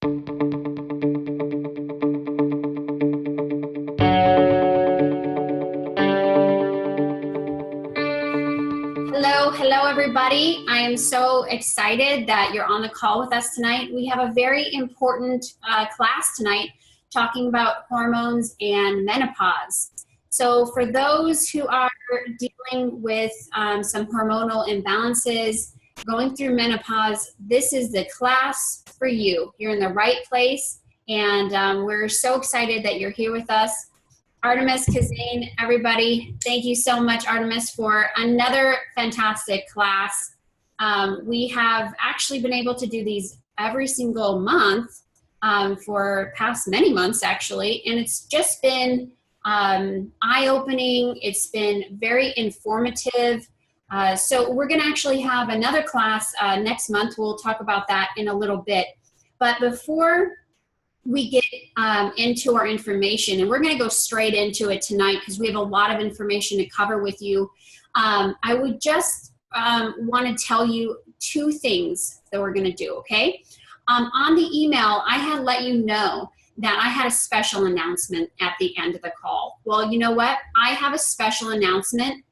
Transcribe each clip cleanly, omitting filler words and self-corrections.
Hello, everybody. I am so excited that you're on the call with us tonight. We have a very important class tonight talking about hormones and menopause. So for those who are dealing with some hormonal imbalances, going through menopause, this is the class for you. You're in the right place, and we're so excited that you're here with us. Arttemis, Keszainn, everybody, thank you so much, Arttemis, for another fantastic class. We have actually been able to do these every single month for past many months, actually, and it's just been eye-opening. It's been very informative. So we're going to actually have another class next month. We'll talk about that in a little bit. But before we get into our information, and we're going to go straight into it tonight because we have a lot of information to cover with you. I would just want to tell you two things that we're going to do, okay? On the email, I had let you know that I had a special announcement at the end of the call. Well, you know what? I have a special announcement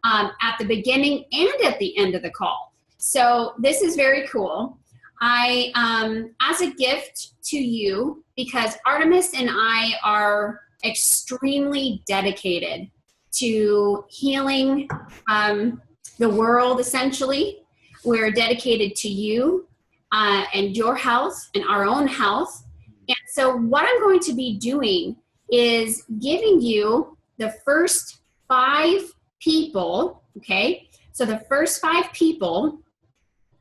at the beginning and at the end of the call. So this is very cool. As a gift to you, because Arttemis and I are extremely dedicated to healing the world, essentially. We're dedicated to you and your health and our own health. And so what I'm going to be doing is giving you the first 5 people, okay? So the first 5 people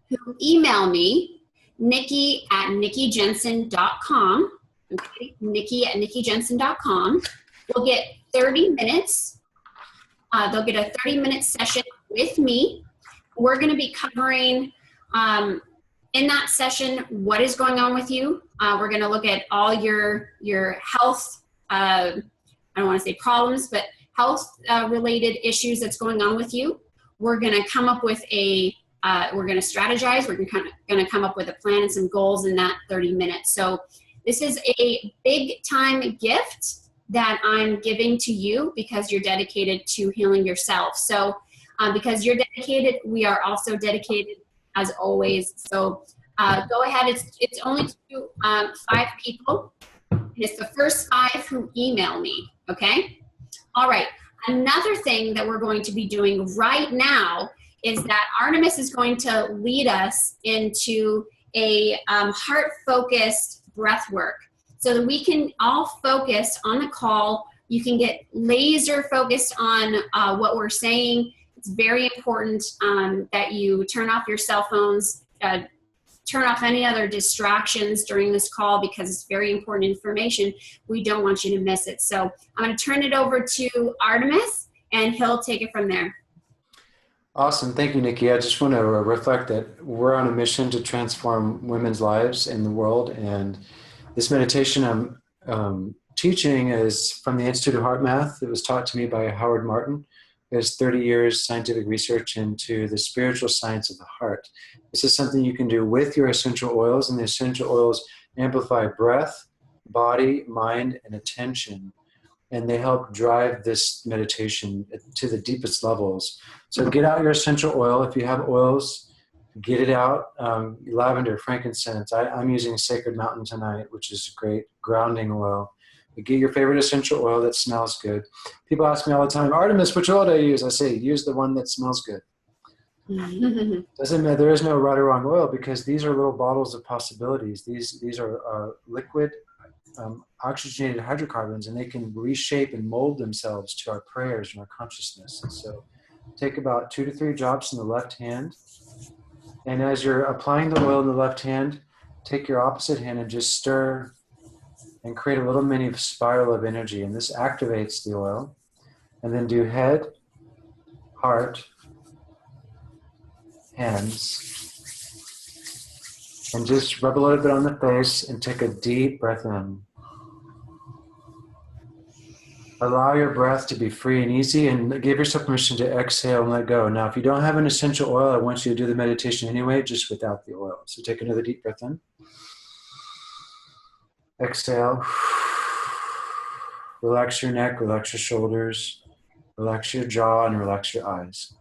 who email me, Nikki at NikkiJencen.com, okay? Nikki at NikkiJencen.com, will get 30 minutes. They'll get a 30-minute session with me. We're going to be covering in that session what is going on with you. We're going to look at all your health, I don't want to say problems, but health related issues that's going on with you. We're going to come up with we're going to strategize. We're going to come up with a plan and some goals in that 30 minutes. So this is a big time gift that I'm giving to you because you're dedicated to healing yourself. So because you're dedicated, we are also dedicated as always. So go ahead. It's only to 5 people. It's the first 5 who email me. Okay. All right. Another thing that we're going to be doing right now is that Arttemis is going to lead us into a heart-focused breath work so that we can all focus on the call. You can get laser focused on what we're saying. It's very important that you turn off your cell phones, turn off any other distractions during this call because it's very important information. We don't want you to miss it. So I'm going to turn it over to Arttemis, and he'll take it from there. Awesome. Thank you, Nikki. I just want to reflect that we're on a mission to transform women's lives in the world. And this meditation I'm teaching is from the Institute of Heart Math. It was taught to me by Howard Martin. There's 30 years scientific research into the spiritual science of the heart. This is something you can do with your essential oils, and the essential oils amplify breath, body, mind, and attention. And they help drive this meditation to the deepest levels. So get out your essential oil. If you have oils, get it out. Lavender, frankincense. I'm using Sacred Mountain tonight, which is a great grounding oil. But get your favorite essential oil that smells good. People ask me all the time, Arttemis, which oil do I use? I say, use the one that smells good. Doesn't matter. There is no right or wrong oil because these are little bottles of possibilities. These are liquid oxygenated hydrocarbons, and they can reshape and mold themselves to our prayers and our consciousness. And so take about 2 to 3 drops in the left hand, and as you're applying the oil in the left hand, take your opposite hand and just stir and create a little mini spiral of energy, and this activates the oil. And then do head, heart, hands, and just rub a little bit on the face and take a deep breath in. Allow your breath to be free and easy, and give yourself permission to exhale and let go. Now, if you don't have an essential oil, I want you to do the meditation anyway, just without the oil. So take another deep breath in. Exhale. Relax your neck, relax your shoulders, relax your jaw, and relax your eyes.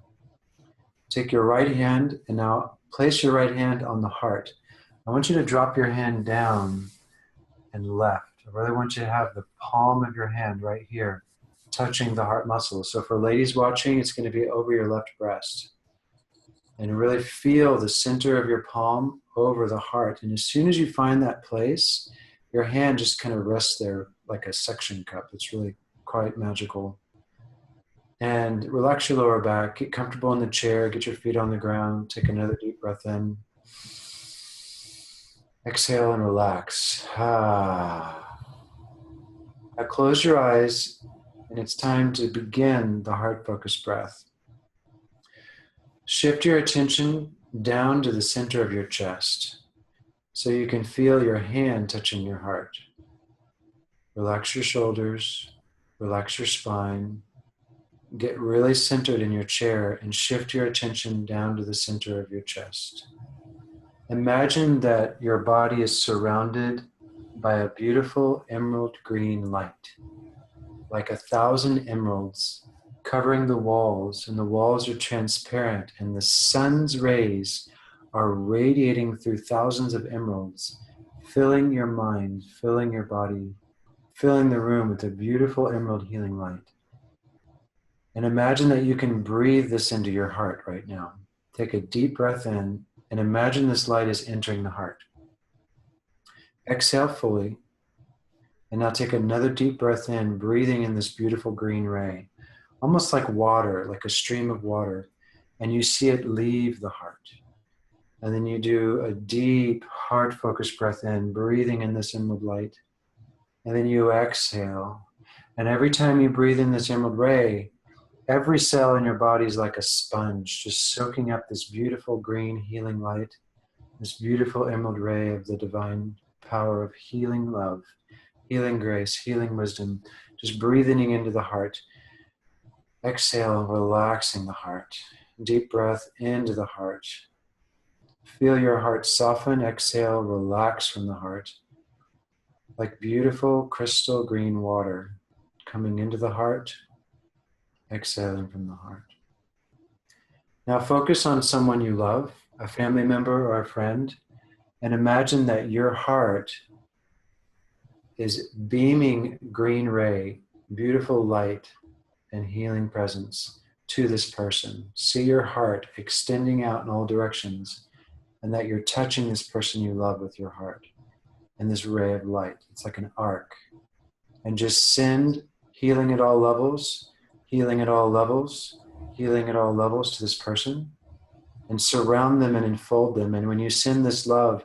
Take your right hand and now place your right hand on the heart. I want you to drop your hand down and left. I really want you to have the palm of your hand right here touching the heart muscle. So for ladies watching, it's going to be over your left breast. And really feel the center of your palm over the heart. And as soon as you find that place, your hand just kind of rests there like a suction cup. It's really quite magical. And relax your lower back. Get comfortable in the chair. Get your feet on the ground. Take another deep breath in. Exhale and relax. Now close your eyes, and it's time to begin the heart-focused breath. Shift your attention down to the center of your chest so you can feel your hand touching your heart. Relax your shoulders, relax your spine, get really centered in your chair and shift your attention down to the center of your chest. Imagine that your body is surrounded by a beautiful emerald green light, like 1,000 emeralds covering the walls, and the walls are transparent, and the sun's rays are radiating through thousands of emeralds, filling your mind, filling your body, filling the room with a beautiful emerald healing light. And imagine that you can breathe this into your heart right now. Take a deep breath in and imagine this light is entering the heart. Exhale fully. And now take another deep breath in, breathing in this beautiful green ray, almost like water, like a stream of water. And you see it leave the heart. And then you do a deep, heart-focused breath in, breathing in this emerald light. And then you exhale. And every time you breathe in this emerald ray, every cell in your body is like a sponge, just soaking up this beautiful green healing light, this beautiful emerald ray of the divine power of healing love, healing grace, healing wisdom, just breathing into the heart. Exhale, relaxing the heart. Deep breath into the heart. Feel your heart soften. Exhale, relax from the heart. Like beautiful crystal green water coming into the heart, exhaling from the heart. Now focus on someone you love, a family member or a friend, and imagine that your heart is beaming green ray, beautiful light, and healing presence to this person. See your heart extending out in all directions, and that you're touching this person you love with your heart and this ray of light. It's like an arc. And just send healing at all levels, healing at all levels, healing at all levels to this person, and surround them and enfold them. And when you send this love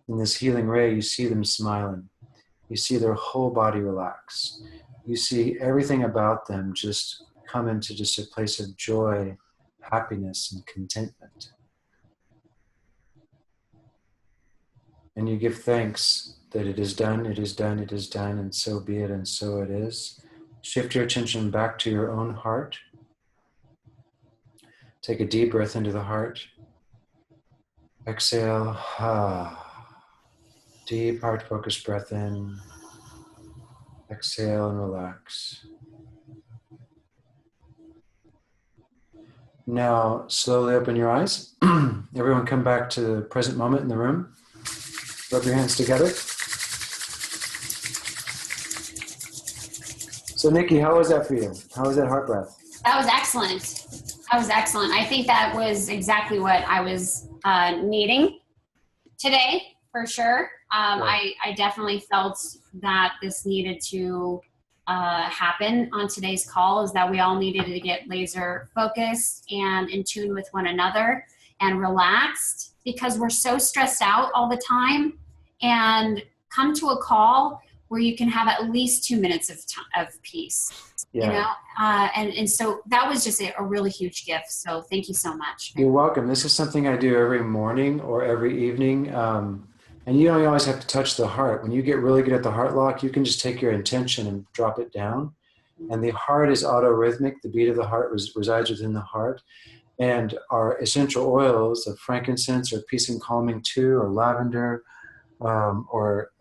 and this healing ray, you see them smiling. You see their whole body relax. You see everything about them just come into just a place of joy, happiness, and contentment. And you give thanks that it is done, it is done, it is done, and so be it, and so it is. Shift your attention back to your own heart. Take a deep breath into the heart. Exhale. Deep heart-focused breath in. Exhale and relax. Now, slowly open your eyes. Everyone come back to the present moment in the room. Rub your hands together. So Nikki, how was that for you? How was that heart breath? That was excellent. That was excellent. I think that was exactly what I was needing today, for sure. I definitely felt that this needed to happen on today's call, is that we all needed to get laser focused and in tune with one another and relaxed, because we're so stressed out all the time. And come to a call where you can have at least 2 minutes of peace, you know? And so that was just a really huge gift. So thank you so much. You're welcome. This is something I do every morning or every evening. And you don't always have to touch the heart. When you get really good at the heart lock, you can just take your intention and drop it down. And the heart is autorhythmic. The beat of the heart resides within the heart. And our essential oils of frankincense or peace and calming 2 or lavender, or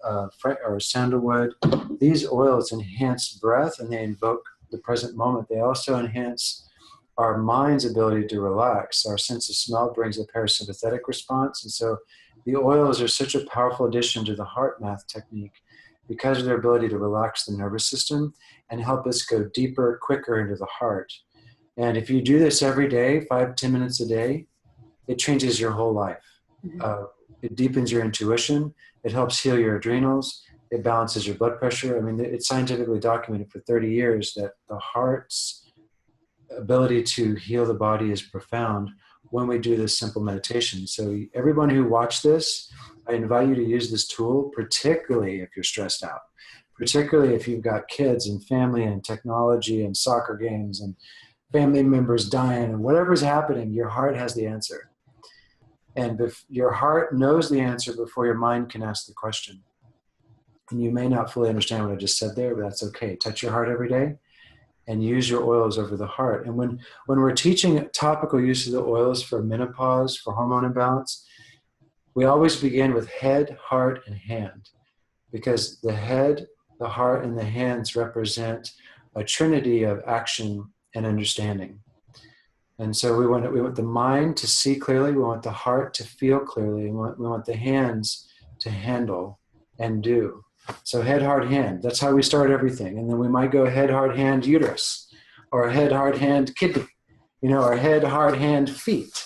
sandalwood. These oils enhance breath and they invoke the present moment. They also enhance our mind's ability to relax. Our sense of smell brings a parasympathetic response. And so the oils are such a powerful addition to the heart math technique because of their ability to relax the nervous system and help us go deeper, quicker into the heart. And if you do this every day, 5 to 10 minutes a day, it changes your whole life. It deepens your intuition. It helps heal your adrenals. It balances your blood pressure. I mean, it's scientifically documented for 30 years that the heart's ability to heal the body is profound when we do this simple meditation. So everyone who watched this, I invite you to use this tool, particularly if you're stressed out, particularly if you've got kids and family and technology and soccer games and family members dying and whatever's happening, your heart has the answer. And if your heart knows the answer before your mind can ask the question. And you may not fully understand what I just said there, but that's okay. Touch your heart every day and use your oils over the heart. And when we're teaching topical use of the oils for menopause, for hormone imbalance, we always begin with head, heart, and hand, because the head, the heart, and the hands represent a trinity of action and understanding. And so we want the mind to see clearly, we want the heart to feel clearly, and we want the hands to handle and do. So head, heart, hand, that's how we start everything. And then we might go head, heart, hand, uterus, or head, heart, hand, kidney, or head, heart, hand, feet,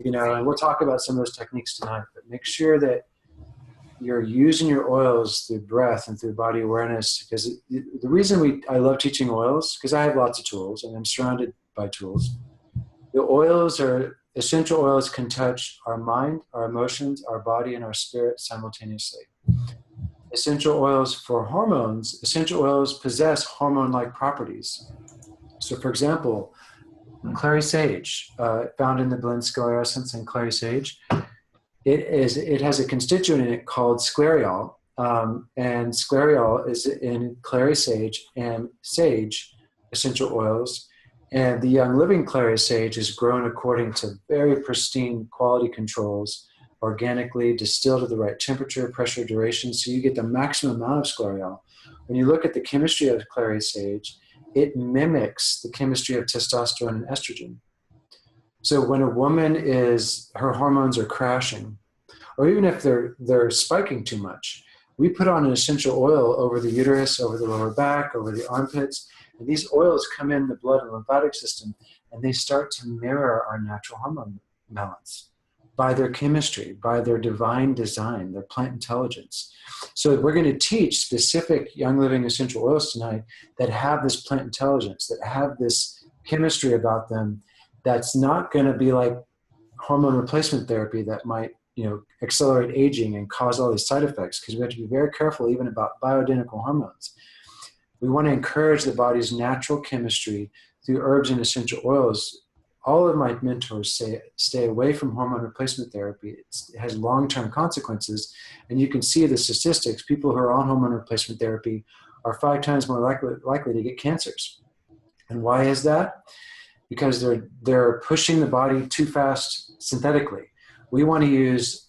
and we'll talk about some of those techniques tonight, but make sure that you're using your oils through breath and through body awareness, because the reason I love teaching oils, because I have lots of tools and I'm surrounded by tools. The essential oils can touch our mind, our emotions, our body, and our spirit simultaneously. Essential oils for hormones, essential oils possess hormone-like properties. So for example, clary sage, found in the blend scleria essence and clary sage, it has a constituent in it called sclereol, and sclereol is in clary sage and sage essential oils. And the Young Living clary sage is grown according to very pristine quality controls, organically distilled at the right temperature, pressure, duration, so you get the maximum amount of sclereol. When you look at the chemistry of clary sage, it mimics the chemistry of testosterone and estrogen. So when a woman her hormones are crashing, or even if they're spiking too much, we put on an essential oil over the uterus, over the lower back, over the armpits, and these oils come in the blood and lymphatic system, and they start to mirror our natural hormone balance by their chemistry, by their divine design, their plant intelligence. So we're going to teach specific Young Living essential oils tonight that have this plant intelligence, that have this chemistry about them, that's not going to be like hormone replacement therapy that might accelerate aging and cause all these side effects, because we have to be very careful even about bioidentical hormones. We want to encourage the body's natural chemistry through herbs and essential oils. All of my mentors say, stay away from hormone replacement therapy. It has long-term consequences, and you can see the statistics. People who are on hormone replacement therapy are 5 times more likely to get cancers. And why is that? Because they're pushing the body too fast synthetically. We want to use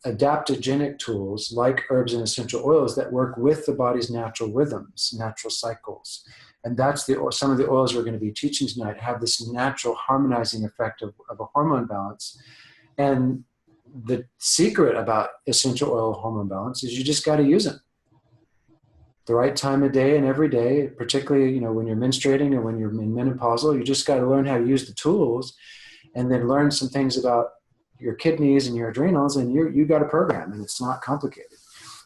adaptogenic tools like herbs and essential oils that work with the body's natural rhythms, natural cycles. And that's some of the oils we're going to be teaching tonight have this natural harmonizing effect of a hormone balance. And the secret about essential oil hormone balance is you just got to use them the right time of day and every day, particularly when you're menstruating and when you're in menopausal. You just got to learn how to use the tools, and then learn some things about your kidneys and your adrenals, and you got a program, and it's not complicated.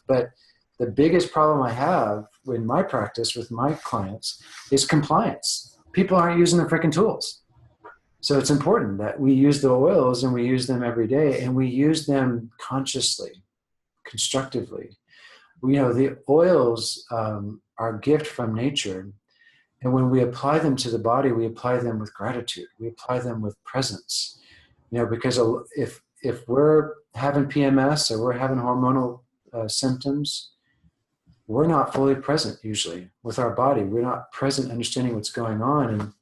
But the biggest problem I have in my practice with my clients is compliance. People aren't using the freaking tools. So it's important that we use the oils, and we use them every day, and we use them consciously, constructively. The oils are a gift from nature, and when we apply them to the body, we apply them with gratitude. We apply them with presence. Because if we're having PMS or we're having hormonal symptoms, we're not fully present usually with our body. We're not present understanding what's going on. And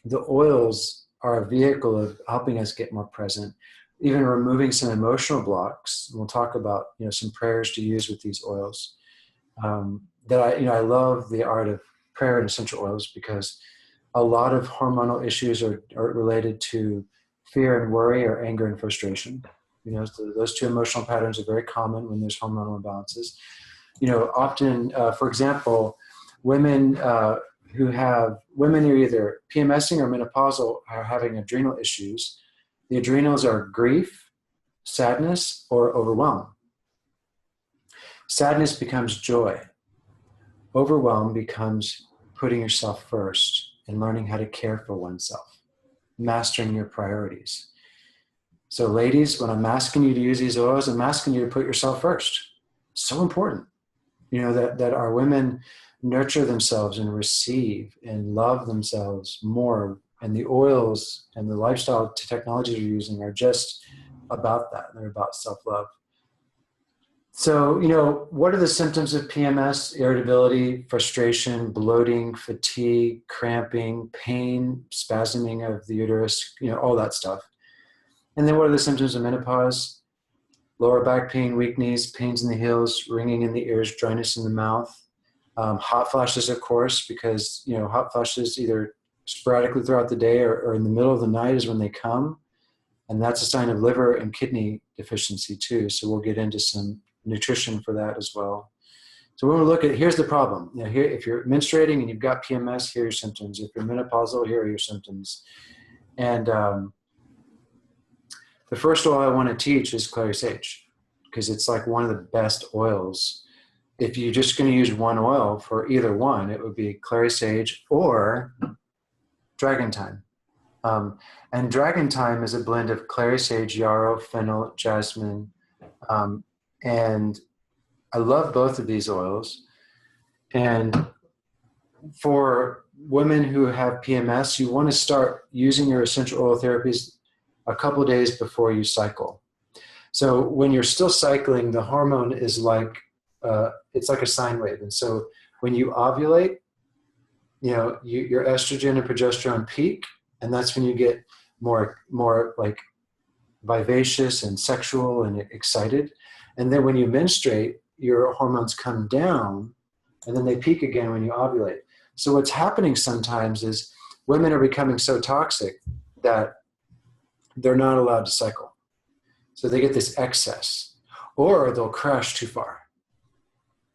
the oils are a vehicle of helping us get more present, even removing some emotional blocks. We'll talk about, some prayers to use with these oils. I love the art of prayer and essential oils because a lot of hormonal issues are related to fear and worry or anger and frustration. So those two emotional patterns are very common when there's hormonal imbalances. Often, for example, women who are either PMSing or menopausal are having adrenal issues. The adrenals are grief, sadness, or overwhelm. Sadness becomes joy. Overwhelm becomes putting yourself first and learning how to care for oneself, mastering your priorities. So ladies, when I'm asking you to use these oils, I'm asking you to put yourself first. So important, that our women nurture themselves and receive and love themselves more. And the oils and the lifestyle technologies we're using are just about that. They're about self-love. So, what are the symptoms of PMS? Irritability, frustration, bloating, fatigue, cramping, pain, spasming of the uterus, all that stuff. And then what are the symptoms of menopause? Lower back pain, weak knees, pains in the heels, ringing in the ears, dryness in the mouth. Hot flashes, of course, because, hot flashes either sporadically throughout the day or in the middle of the night is when they come. And that's a sign of liver and kidney deficiency too. So we'll get into some nutrition for that as well. So when we look at, here's the problem. Here, if you're menstruating and you've got PMS, here are your symptoms. If you're menopausal, here are your symptoms. And the first oil I want to teach is clary sage, because it's like one of the best oils. If you're just going to use one oil for either one, it would be clary sage or dragon thyme. And dragon thyme is a blend of clary sage, yarrow, fennel, jasmine. And I love both of these oils. And for women who have PMS, you want to start using your essential oil therapies a couple days before you cycle. So when you're still cycling, the hormone is like, it's like a sine wave. And so when you ovulate, your estrogen and progesterone peak, and that's when you get more like vivacious and sexual and excited. And then when you menstruate, your hormones come down and then they peak again when you ovulate. So what's happening sometimes is women are becoming so toxic that they're not allowed to cycle. So they get this excess, or they'll crash too far.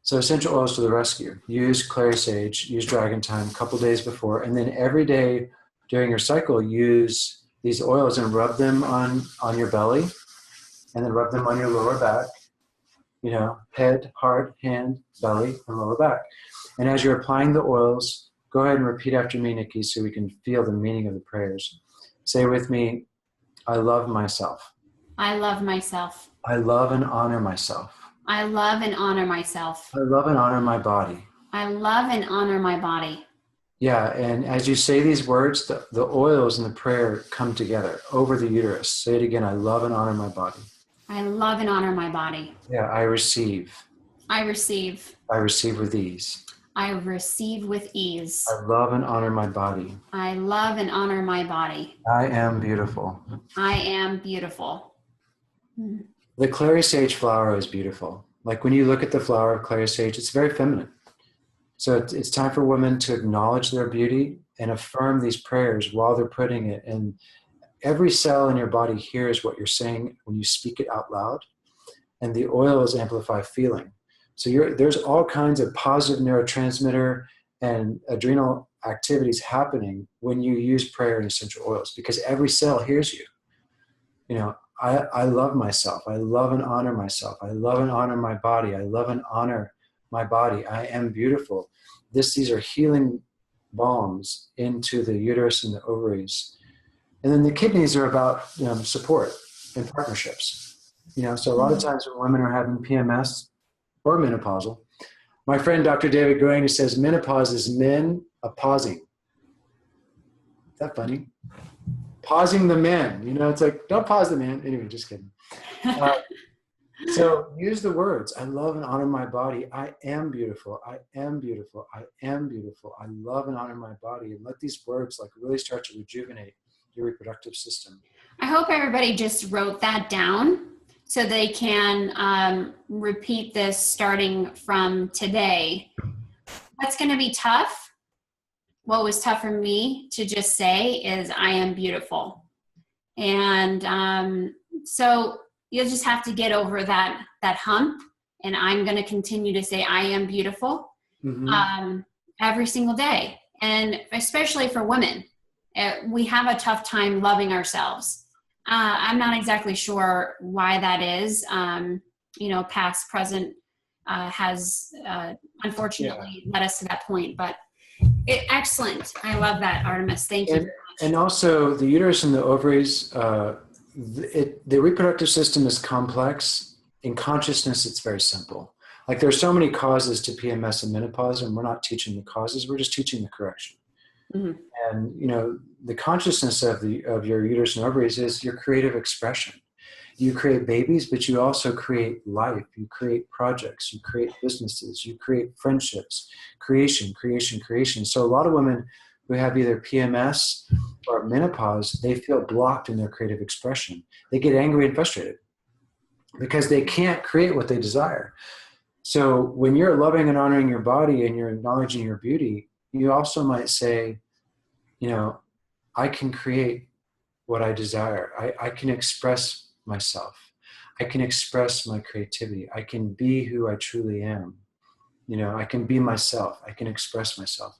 So essential oils to the rescue. Use clary sage, use dragon thyme a couple days before, and then every day during your cycle, use these oils and rub them on your belly, and then rub them on your lower back, head, heart, hand, belly, and lower back. And as you're applying the oils, go ahead and repeat after me, Nikki, so we can feel the meaning of the prayers. Say with me, I love myself. I love myself. I love and honor myself. I love and honor myself. I love and honor my body. I love and honor my body. Yeah, and as you say these words, the oils and the prayer come together over the uterus. Say it again, I love and honor my body. I love and honor my body. Yeah, I receive. I receive. I receive with ease. I receive with ease. I love and honor my body. I love and honor my body. I am beautiful. I am beautiful. The clary sage flower is beautiful. Like when you look at the flower of clary sage, it's very feminine. So it's time for women to acknowledge their beauty and affirm these prayers while they're putting it. And every cell in your body hears what you're saying when you speak it out loud. And the oils amplify feeling. So there's all kinds of positive neurotransmitter and adrenal activities happening when you use prayer and essential oils, because every cell hears you. I love myself. I love and honor myself. I love and honor my body. I love and honor my body. I am beautiful. These are healing balms into the uterus and the ovaries. And then the kidneys are about support and partnerships. So a lot of times when women are having PMS or menopausal, my friend Dr. David Goeng says menopause is men pausing. Is that funny? Pausing the men. It's like, don't pause the man. Anyway, just kidding. So use the words. I love and honor my body. I am beautiful. I am beautiful. I am beautiful. I love and honor my body. And let these words really start to rejuvenate your reproductive system. I hope everybody just wrote that down so they can repeat this starting from today. What's going to be tough? What was tough for me to just say is I am beautiful. And so you'll just have to get over that hump. And I'm going to continue to say I am beautiful every single day. And especially for women, we have a tough time loving ourselves. I'm not exactly sure why that is. Past, present has unfortunately led us to that point. But excellent. I love that, Arttemis. Thank you very much. And also the uterus and the ovaries, the reproductive system is complex. In consciousness, it's very simple. Like there's so many causes to PMS and menopause, and we're not teaching the causes. We're just teaching the correction. Mm-hmm. And, the consciousness of your uterus and ovaries is your creative expression. You create babies, but you also create life. You create projects, you create businesses, you create friendships, creation. So a lot of women who have either PMS or menopause, they feel blocked in their creative expression. They get angry and frustrated because they can't create what they desire. So when you're loving and honoring your body and you're acknowledging your beauty, you also might say, I can create what I desire. I can express myself. I can express my creativity. I can be who I truly am. I can be myself. I can express myself.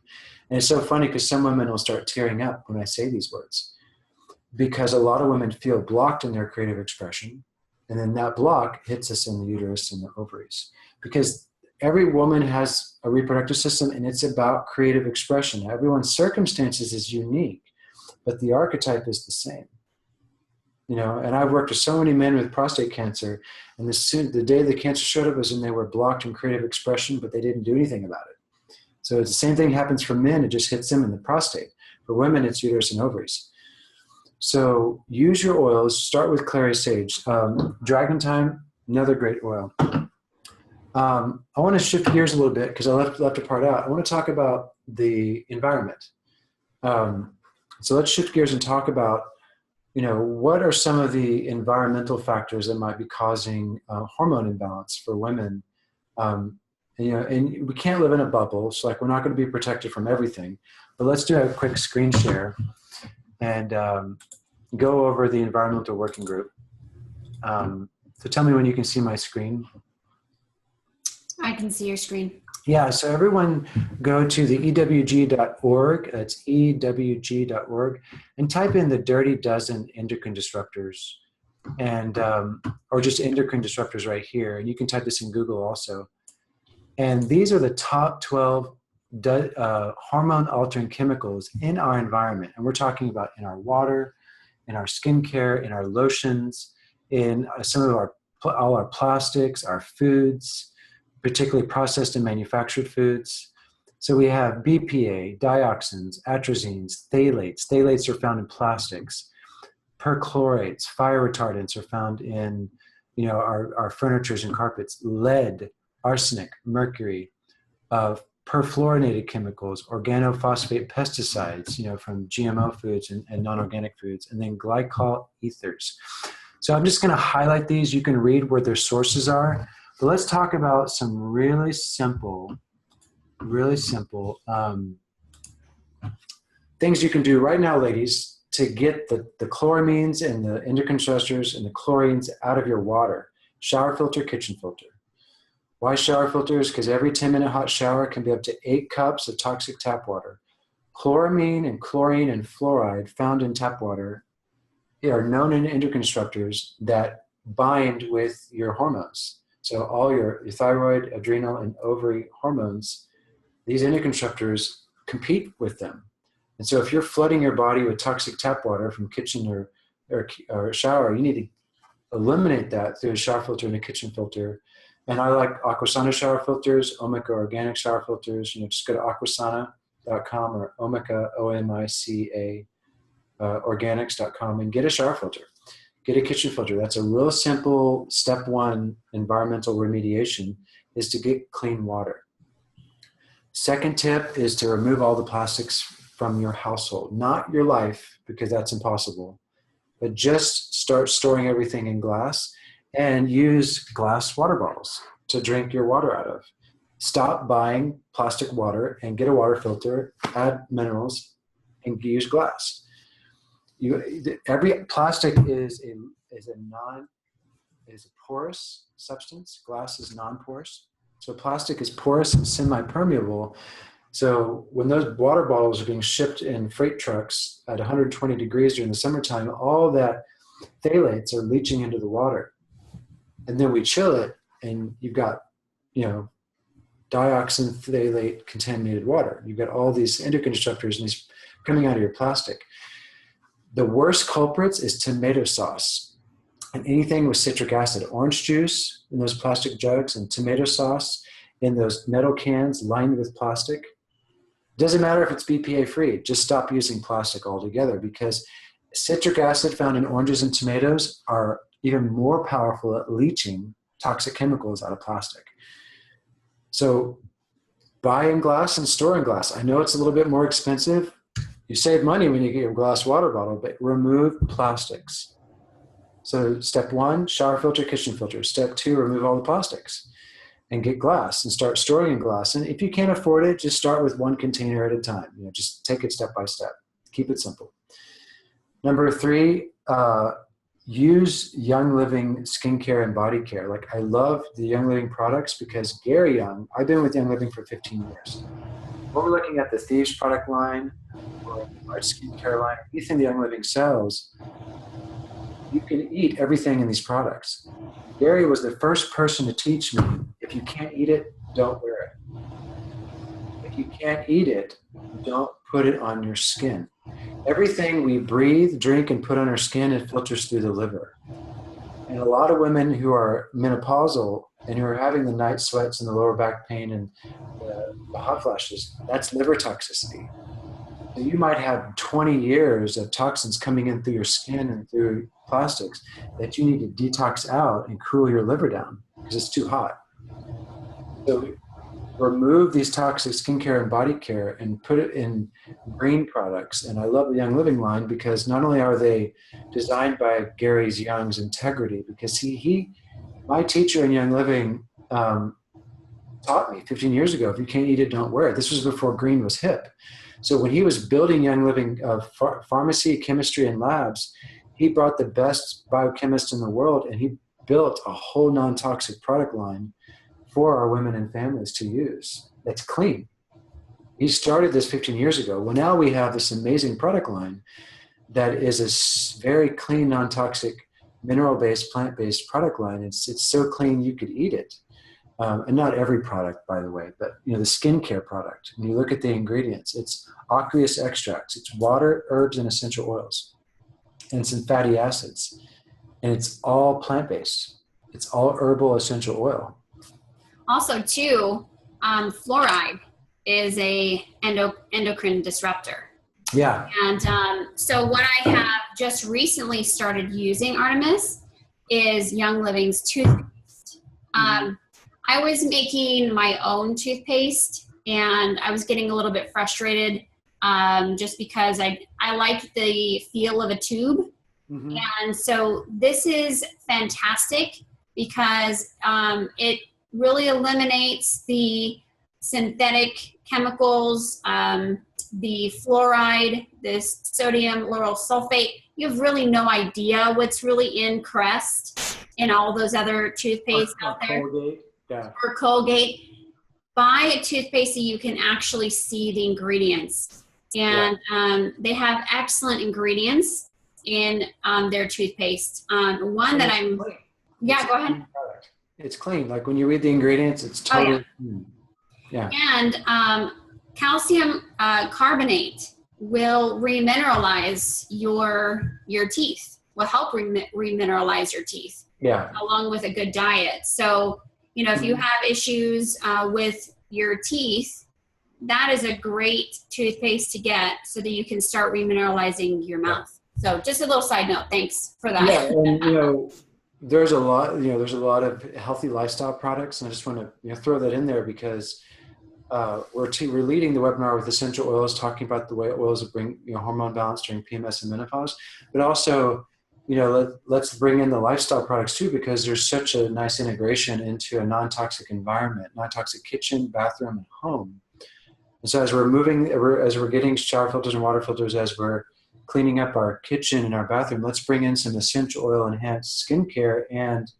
And it's so funny because some women will start tearing up when I say these words, because a lot of women feel blocked in their creative expression. And then that block hits us in the uterus and the ovaries, because every woman has a reproductive system and it's about creative expression. Everyone's circumstances is unique, but the archetype is the same. And I've worked with so many men with prostate cancer, and the day the cancer showed up was when they were blocked in creative expression, but they didn't do anything about it. So it's the same thing happens for men. It just hits them in the prostate. For women, it's uterus and ovaries. So use your oils. Start with clary sage. Dragon thyme, another great oil. I want to shift gears a little bit because I left a part out. I want to talk about the environment. So let's shift gears and talk about, what are some of the environmental factors that might be causing hormone imbalance for women? And we can't live in a bubble. So we're not going to be protected from everything, but let's do a quick screen share and go over the environmental working group. So tell me when you can see my screen. I can see your screen. Yeah, so everyone go to the ewg.org, that's ewg.org, and type in the Dirty Dozen endocrine disruptors, and or just endocrine disruptors right here. And you can type this in Google also. And these are the top 12 hormone-altering chemicals in our environment. And we're talking about in our water, in our skincare, in our lotions, in some of all our plastics, our foods, particularly processed and manufactured foods. So we have BPA, dioxins, atrazines, phthalates. Phthalates are found in plastics. Perchlorates, fire retardants are found in, our furnitures and carpets. Lead, arsenic, mercury, perfluorinated chemicals, organophosphate pesticides, from GMO foods and non-organic foods, and then glycol ethers. So I'm just going to highlight these. You can read where their sources are. But let's talk about some really simple things you can do right now, ladies, to get the chloramines and the endocrine stressors and the chlorines out of your water. Shower filter, kitchen filter. Why shower filters? Because every 10-minute hot shower can be up to 8 cups of toxic tap water. Chloramine and chlorine and fluoride found in tap water are known endocrine disruptors that bind with your hormones. So all your thyroid, adrenal, and ovary hormones, these endocrine disruptors compete with them. And so if you're flooding your body with toxic tap water from kitchen or shower, you need to eliminate that through a shower filter and a kitchen filter. And I like Aquasana shower filters, Omica organic shower filters. Just go to aquasana.com or Omica, OMICA, organics.com and get a shower filter. Get a kitchen filter. That's a real simple step one environmental remediation, is to get clean water. Second tip is to remove all the plastics from your household, not your life, because that's impossible, but just start storing everything in glass and use glass water bottles to drink your water out of. Stop buying plastic water and get a water filter, add minerals, and use glass. Every plastic is a porous substance. Glass is non-porous. So plastic is porous and semi-permeable. So when those water bottles are being shipped in freight trucks at 120 degrees during the summertime, all that phthalates are leaching into the water. And then we chill it, and you've got, dioxin phthalate contaminated water. You've got all these endocrine disruptors and these coming out of your plastic. The worst culprits is tomato sauce and anything with citric acid. Orange juice in those plastic jugs and tomato sauce in those metal cans lined with plastic. It doesn't matter if it's BPA free. Just stop using plastic altogether, because citric acid found in oranges and tomatoes are even more powerful at leaching toxic chemicals out of plastic. So buy in glass and store in glass. I know it's a little bit more expensive. You save money when you get your glass water bottle, but remove plastics. So step 1, shower filter, kitchen filter. Step 2, remove all the plastics and get glass and start storing in glass. And if you can't afford it, just start with one container at a time. Just take it step by step. Keep it simple. Number 3, use Young Living skincare and body care. Like, I love the Young Living products because Gary Young, I've been with Young Living for 15 years. When we're looking at the Thieves product line or our skincare line, anything the Young Living sells, you can eat everything in these products. Gary was the first person to teach me, if you can't eat it, don't wear it. If you can't eat it, don't put it on your skin. Everything we breathe, drink, and put on our skin, it filters through the liver. And a lot of women who are menopausal and who are having the night sweats and the lower back pain and the hot flashes, that's liver toxicity. So you might have 20 years of toxins coming in through your skin and through plastics that you need to detox out and cool your liver down because it's too hot. So remove these toxic skincare and body care and put it in green products. And I love the Young Living line because not only are they designed by Gary's Young's integrity, because my teacher in Young Living taught me 15 years ago, if you can't eat it, don't wear it. This was before green was hip. So when he was building Young Living pharmacy, chemistry, and labs, he brought the best biochemists in the world, and he built a whole non-toxic product line for our women and families to use that's clean. He started this 15 years ago. Well, now we have this amazing product line that is a very clean, non-toxic, mineral-based, plant-based product line. It's so clean you could eat it. And not every product, by the way, but the skincare product. When you look at the ingredients, it's aqueous extracts, it's water, herbs, and essential oils, and it's in fatty acids, and it's all plant-based. It's all herbal essential oil. Also, too, fluoride is a endocrine disruptor. Yeah. And so what I have just recently started using, Arttemis, is Young Living's toothpaste. I was making my own toothpaste, and I was getting a little bit frustrated just because I like the feel of a tube. Mm-hmm. And so this is fantastic because it really eliminates the synthetic chemicals, the fluoride, this sodium lauryl sulfate. You have really no idea what's really in Crest and all those other toothpastes out there. Colgate. Yeah. Or Colgate. Buy a toothpaste that you can actually see the ingredients. And they have excellent ingredients in their toothpaste. One that I'm... Clean. Yeah, go ahead. It's clean. Like when you read the ingredients, it's totally clean. Yeah. And calcium carbonate will remineralize your teeth, will help remineralize your teeth. Yeah. Along with a good diet. So, if you have issues with your teeth, that is a great toothpaste to get so that you can start remineralizing your mouth. So just a little side note. Thanks for that. Yeah, and there's a lot of healthy lifestyle products, and I just want to throw that in there because we're leading the webinar with essential oils, talking about the way oils bring hormone balance during PMS and menopause, but also let's bring in the lifestyle products too, because there's such a nice integration into a non-toxic environment, non-toxic kitchen, bathroom, and home. And so as we're getting shower filters and water filters, as we're cleaning up our kitchen and our bathroom, let's bring in some essential oil enhanced skincare and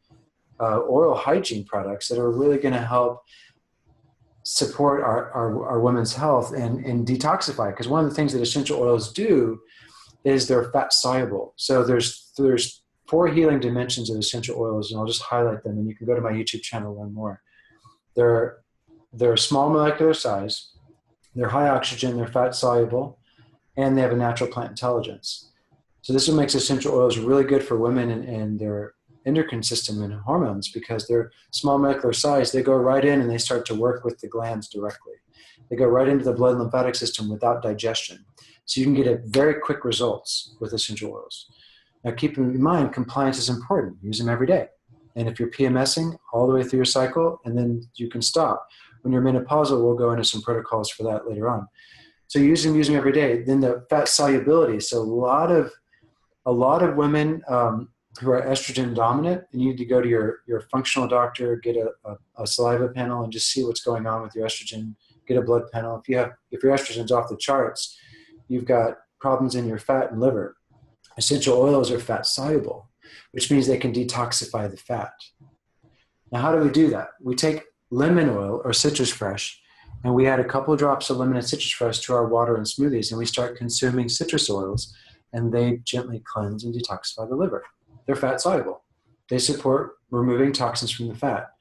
oral hygiene products that are really going to help support our women's health and detoxify. Because one of the things that essential oils do is they're fat soluble. So there's 4 healing dimensions of essential oils, and I'll just highlight them, and you can go to my YouTube channel and learn more. They're small molecular size, they're high oxygen, they're fat soluble, and they have a natural plant intelligence. So this is what makes essential oils really good for women and their endocrine system and hormones, because they're small molecular size. They go right in and they start to work with the glands directly. They go right into the blood and lymphatic system without digestion. So you can get very quick results with essential oils. Now keep in mind, compliance is important. Use them every day. And if you're PMSing all the way through your cycle, and then you can stop. When you're menopausal, we'll go into some protocols for that later on. So use them every day. Then the fat solubility. So a lot of women who are estrogen dominant, and you need to go to your functional doctor, get a saliva panel, and just see what's going on with your estrogen. Get a blood panel. If your estrogen's off the charts, you've got problems in your fat and liver. Essential oils are fat soluble, which means they can detoxify the fat. Now, how do we do that? We take lemon oil or citrus fresh, and we add a couple of drops of lemon and citrus fresh to our water and smoothies, and we start consuming citrus oils, and they gently cleanse and detoxify the liver. They're fat soluble. They support removing toxins from the fat.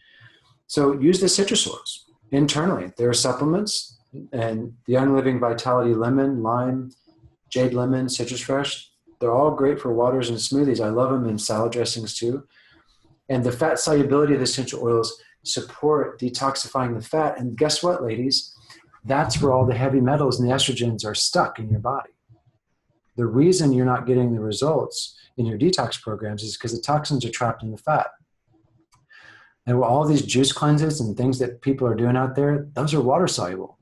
So use the citrus oils internally. There are supplements, and the Young Living Vitality Lemon, Lime, Jade Lemon, Citrus Fresh, they're all great for waters and smoothies. I love them in salad dressings too. And the fat solubility of the essential oils support detoxifying the fat. And guess what, ladies? That's where all the heavy metals and the estrogens are stuck in your body. The reason you're not getting the results in your detox programs is because the toxins are trapped in the fat. And all these juice cleanses and things that people are doing out there, those are water soluble.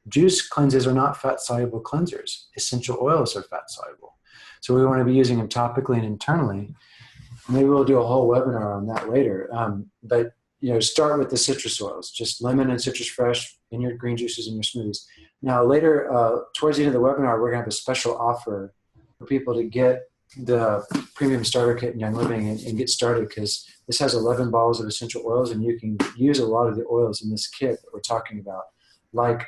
Juice cleanses are not fat soluble cleansers. Essential oils are fat soluble. So we want to be using them topically and internally. Maybe we'll do a whole webinar on that later. But start with the citrus oils, just lemon and citrus fresh in your green juices and your smoothies. Now later, towards the end of the webinar, we're going to have a special offer for people to get the premium starter kit in Young Living and get started, because this has 11 bottles of essential oils, and you can use a lot of the oils in this kit that we're talking about, like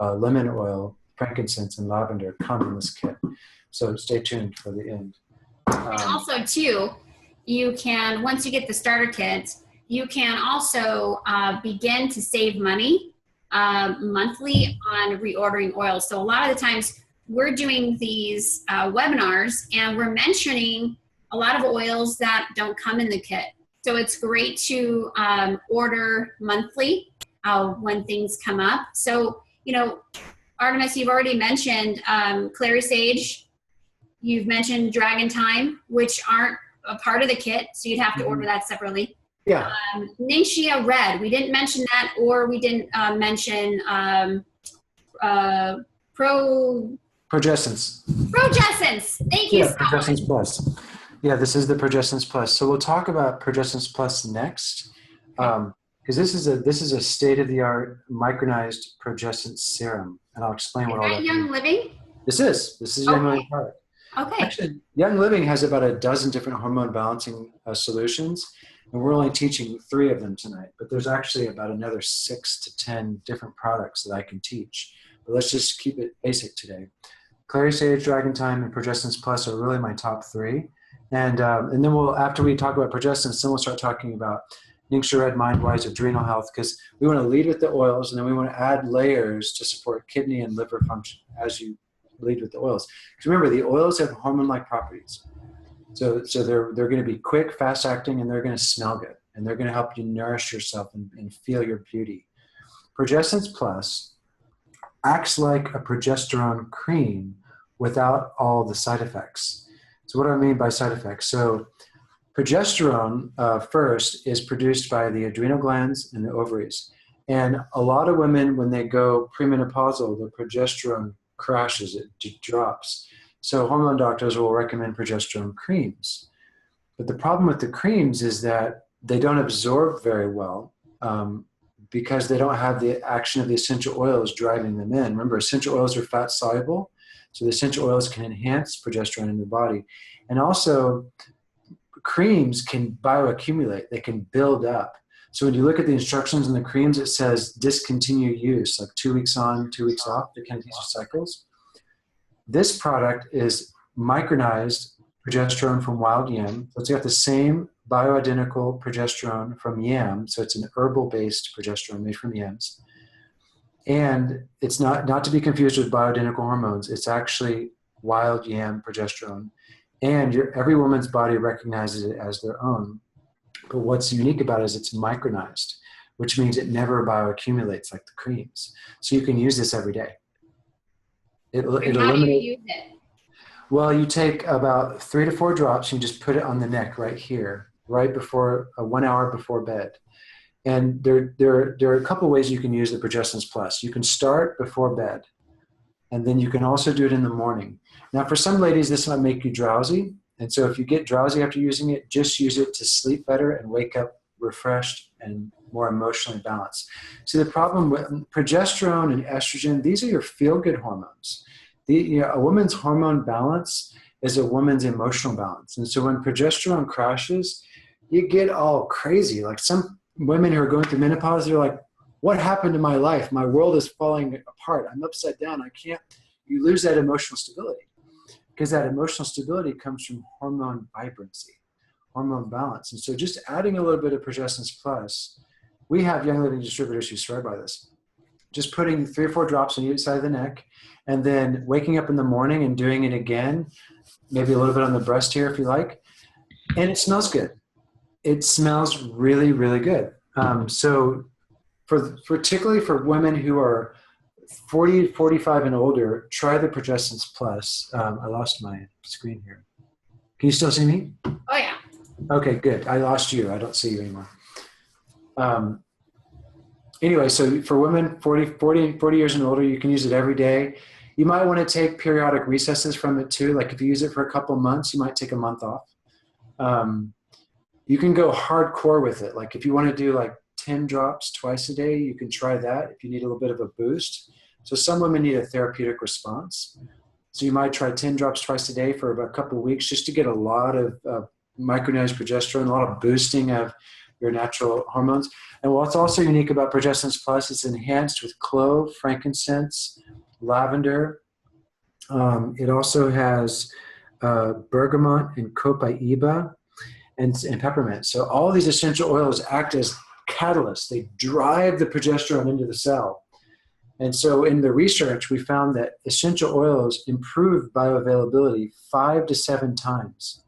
lemon oil, frankincense, and lavender come in this kit. So stay tuned for the end. And also too, you can, once you get the starter kit, you can also begin to save money monthly on reordering oils. So a lot of the times we're doing these webinars and we're mentioning a lot of oils that don't come in the kit. So it's great to order monthly when things come up. So, Arttemis, you've already mentioned clary sage. You've mentioned dragon thyme, which aren't a part of the kit, so you'd have to order that separately. Yeah. Ningxia red, we didn't mention that, or we didn't mention Progessence. Thank you so Progessence much. Plus. Yeah, this is the Progessence Plus. So we'll talk about Progessence Plus next, because this is a state-of-the-art micronized progessence serum, and I'll explain what all that Young means. Living? This is Young Living product. Okay. Actually, Young Living has about a dozen different hormone balancing solutions, and we're only teaching 3 of them tonight. But there's actually about another 6 to 10 different products that I can teach. But let's just keep it basic today. Clary Sage, Dragon Thyme, and Progessence Plus are really my top 3. And then after we talk about progessence, then we'll start talking about Ningxia Red, Mindwise, adrenal health, because we want to lead with the oils, and then we want to add layers to support kidney and liver function as you lead with the oils. Because remember, the oils have hormone-like properties. So they're going to be quick, fast-acting, and they're going to smell good. And they're going to help you nourish yourself and feel your beauty. Progessence Plus acts like a progesterone cream without all the side effects. So what do I mean by side effects? So progesterone, first, is produced by the adrenal glands and the ovaries. And a lot of women, when they go premenopausal, the progesterone crashes, it drops. So hormone doctors will recommend progesterone creams. But the problem with the creams is that they don't absorb very well, because they don't have the action of the essential oils driving them in. Remember, essential oils are fat soluble, so the essential oils can enhance progesterone in the body. And also, creams can bioaccumulate, they can build up. So when you look at the instructions in the creams, it says discontinue use, like 2 weeks on, 2 weeks off, depending on your cycles. This product is micronized progesterone from wild yam. So it's got the same bioidentical progesterone from yam. So it's an herbal-based progesterone made from yams. And it's not to be confused with bioidentical hormones. It's actually wild yam progesterone. And every woman's body recognizes it as their own. But what's unique about it is it's micronized, which means it never bioaccumulates like the creams. So you can use this every day. It How do you use it? Well, you take about 3 to 4 drops and you just put it on the neck right here, right before 1 hour before bed. And there are a couple ways you can use the Progestins Plus. You can start before bed, and then you can also do it in the morning. Now, for some ladies, this might make you drowsy. And so if you get drowsy after using it, just use it to sleep better and wake up refreshed and more emotionally balanced. See, the problem with progesterone and estrogen, these are your feel-good hormones. A woman's hormone balance is a woman's emotional balance. And so when progesterone crashes, you get all crazy. Like some women who are going through menopause, they're like, what happened to my life? My world is falling apart. I'm upside down. You lose that emotional stability, because that emotional stability comes from hormone vibrancy, hormone balance. And so just adding a little bit of Progestins Plus, we have young living distributors who swear by this. Just putting 3 or 4 drops on each side of the neck, and then waking up in the morning and doing it again, maybe a little bit on the breast here if you like. And it smells good. It smells really, really good. So particularly for women who are 40, 45 and older, try the Progestins Plus. I lost my screen here. Can you still see me? Oh, yeah. Okay, good. I lost you. I don't see you anymore. Anyway, so for women 40 years and older, you can use it every day. You might want to take periodic recesses from it too. Like if you use it for a couple months, you might take a month off. You can go hardcore with it. Like if you want to do like 10 drops twice a day, you can try that if you need a little bit of a boost. So some women need a therapeutic response. So you might try 10 drops twice a day for about a couple of weeks just to get a lot of micronized progesterone, a lot of boosting of your natural hormones. And what's also unique about Progestins Plus, it's enhanced with clove, frankincense, lavender. It also has bergamot and copaiba and peppermint. So all these essential oils act as catalysts. They drive the progesterone into the cell. And so in the research, we found that essential oils improve bioavailability 5 to 7 times.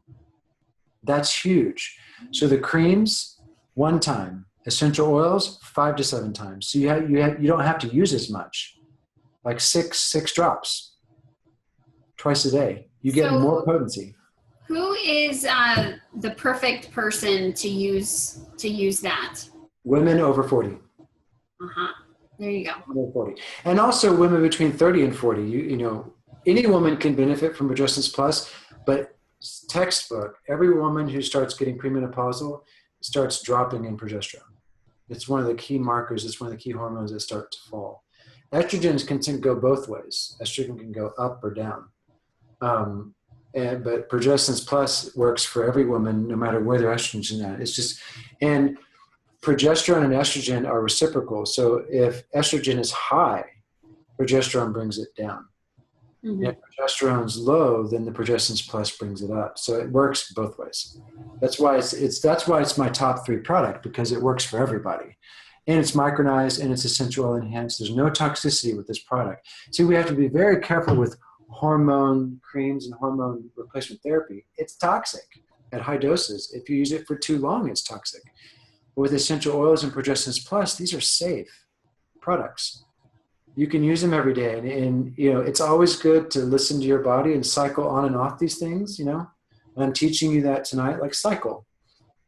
That's huge. So the creams, 1 time. Essential oils, 5 to 7 times. So you don't have to use as much, like six drops twice a day. You get more potency. Who is the perfect person to use that? Women over 40. Uh-huh. There you go. Over 40. And also women between 30 and 40. You know, any woman can benefit from Progestins Plus, but textbook, every woman who starts getting premenopausal starts dropping in progesterone. It's one of the key markers. It's one of the key hormones that start to fall. Estrogens can go both ways. Estrogen can go up or down. But Progestins Plus works for every woman, no matter where their estrogen is at. It's just, and progesterone and estrogen are reciprocal. So if estrogen is high, progesterone brings it down. Mm-hmm. If progesterone's low, then the Progestins Plus brings it up. So it works both ways. That's why it's my top 3 product, because it works for everybody. And it's micronized and it's essential oil enhanced. There's no toxicity with this product. See, we have to be very careful with hormone creams and hormone replacement therapy. It's toxic at high doses. If you use it for too long, it's toxic. But with essential oils and Progestins Plus, these are safe products. You can use them every day. And you know, it's always good to listen to your body and cycle on and off these things, you know. And I'm teaching you that tonight, like cycle.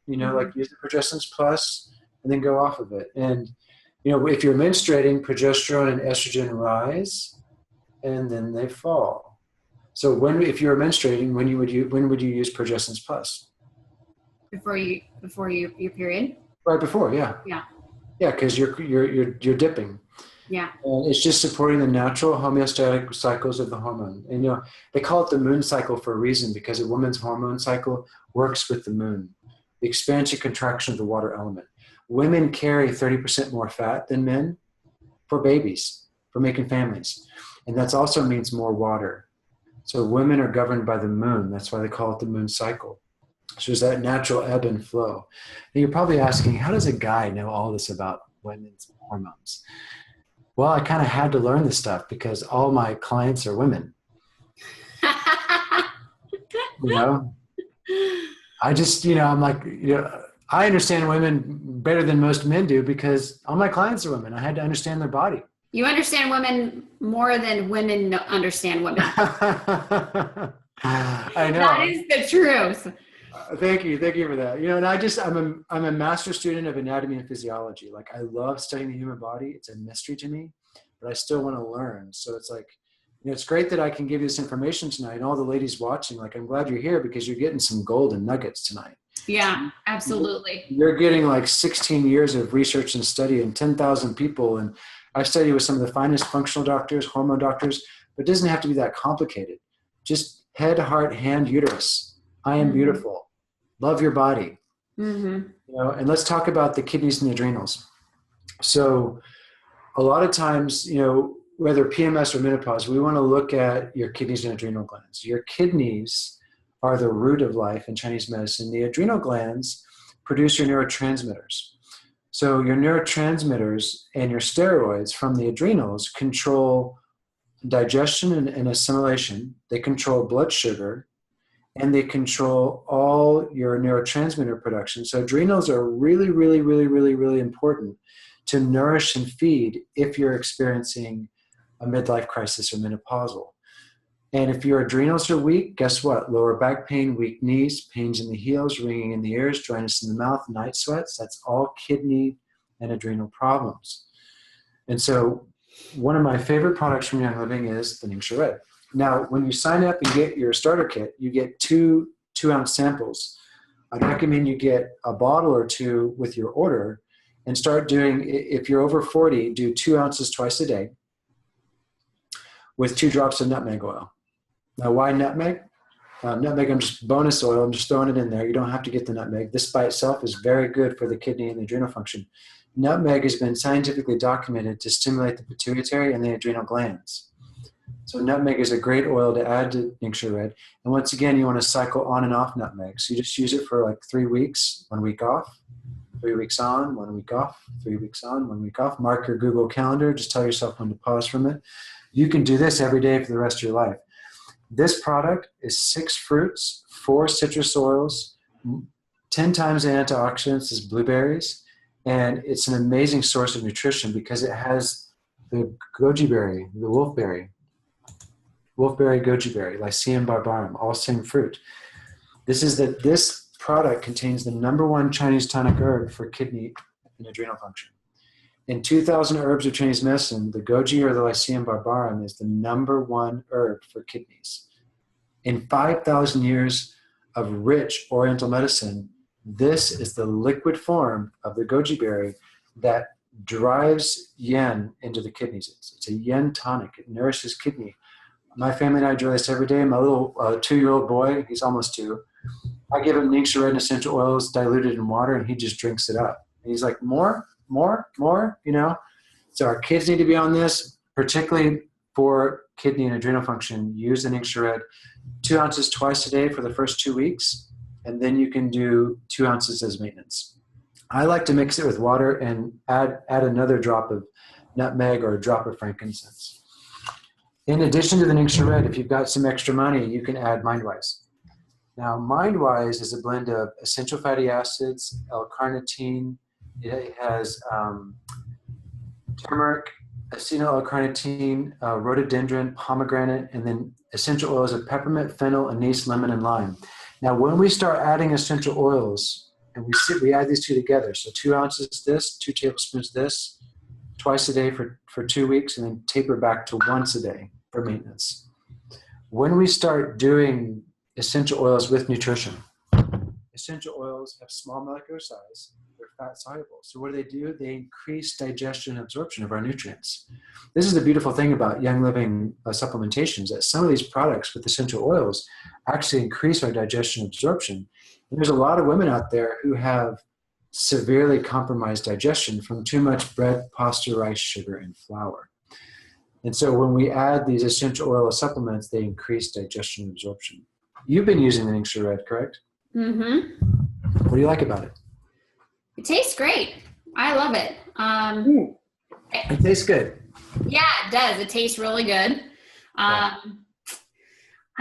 You know, like use the Progestins Plus and then go off of it. And, you know, if you're menstruating, progesterone and estrogen rise and then they fall. So if you're menstruating, when would you use Progestins Plus? before your period? Right before, yeah. Yeah. Yeah, because you're dipping. Yeah. And it's just supporting the natural homeostatic cycles of the hormone. And they call it the moon cycle for a reason, because a woman's hormone cycle works with the moon, the expansion contraction of the water element. Women carry 30% more fat than men for babies, for making families. And that also means more water. So women are governed by the moon. That's why they call it the moon cycle. So there's that natural ebb and flow. And you're probably asking, how does a guy know all this about women's hormones? Well, I kind of had to learn this stuff because all my clients are women. I just, I'm like, I understand women better than most men do because all my clients are women. I had to understand their body. You understand women more than women understand women. I know. That is the truth. Thank you for that. And I'm a master student of anatomy and physiology. Like, I love studying the human body. It's a mystery to me, but I still want to learn. So it's like, it's great that I can give you this information tonight, and all the ladies watching, like, I'm glad you're here because you're getting some golden nuggets tonight. Yeah, absolutely. You're getting like 16 years of research and study and 10,000 people. And I've studied with some of the finest functional doctors, hormone doctors, but it doesn't have to be that complicated. Just head, heart, hand, uterus. I am beautiful. Love your body. And let's talk about the kidneys and the adrenals. So a lot of times, whether PMS or menopause, we want to look at your kidneys and adrenal glands. Your kidneys are the root of life in Chinese medicine. The adrenal glands produce your neurotransmitters. So your neurotransmitters and your steroids from the adrenals control digestion and assimilation. They control blood sugar, and they control all your neurotransmitter production. So adrenals are really, really, really, really, really important to nourish and feed if you're experiencing a midlife crisis or menopausal. And if your adrenals are weak, guess what? Lower back pain, weak knees, pains in the heels, ringing in the ears, dryness in the mouth, night sweats, that's all kidney and adrenal problems. And so one of my favorite products from Young Living is the Ningxia Red. Now, when you sign up and get your starter kit, you get two ounce samples. I'd recommend you get a bottle or two with your order and start doing, if you're over 40, do 2 ounces twice a day with 2 drops of nutmeg oil. Now, why nutmeg? Nutmeg, I'm just bonus oil. I'm just throwing it in there. You don't have to get the nutmeg. This by itself is very good for the kidney and the adrenal function. Nutmeg has been scientifically documented to stimulate the pituitary and the adrenal glands. So nutmeg is a great oil to add to Ningxia Red. And once again, you want to cycle on and off nutmeg. So you just use it for like 3 weeks, 1 week off, 3 weeks on, 1 week off, 3 weeks on, 1 week off. Mark your Google Calendar. Just tell yourself when to pause from it. You can do this every day for the rest of your life. This product is 6 fruits, 4 citrus oils, 10 times the antioxidants as blueberries, and it's an amazing source of nutrition because it has the goji berry, the wolfberry, goji berry, Lycium barbarum, all same fruit. This product contains the #1 Chinese tonic herb for kidney and adrenal function. In 2,000 herbs of Chinese medicine, the goji or the Lycium barbarum is the #1 herb for kidneys. In 5,000 years of rich Oriental medicine, this is the liquid form of the goji berry that drives yin into the kidneys. It's a yin tonic. It nourishes kidney. My family and I do this every day. My little 2-year-old boy, he's almost 2, I give him Ningxia Red and essential oils diluted in water, and he just drinks it up. And he's like, more, So our kids need to be on this, particularly for kidney and adrenal function. Use the Ningxia Red 2 ounces twice a day for the first 2 weeks, and then you can do 2 ounces as maintenance. I like to mix it with water and add another drop of nutmeg or a drop of frankincense. In addition to the Ningxia Red, if you've got some extra money, you can add Mindwise. Now, Mindwise is a blend of essential fatty acids, L-carnitine. It has turmeric, acetyl L-carnitine, rhododendron, pomegranate, and then essential oils of peppermint, fennel, anise, lemon, and lime. Now, when we start adding essential oils, and we add these two together, so 2 ounces this, 2 tablespoons this, twice a day for 2 weeks, and then taper back to once a day for maintenance. When we start doing essential oils with nutrition, essential oils have small molecular size. They're fat soluble. So what do? They increase digestion and absorption of our nutrients. This is the beautiful thing about Young Living supplementations, that some of these products with essential oils actually increase our digestion and absorption. And there's a lot of women out there who have severely compromised digestion from too much bread, pasta, rice, sugar, and flour. And so when we add these essential oil supplements, they increase digestion and absorption. You've been using the Ningxia Red, correct? Mm-hmm. What do you like about it? It tastes great. I love it. It tastes good. Yeah, it does. It tastes really good. I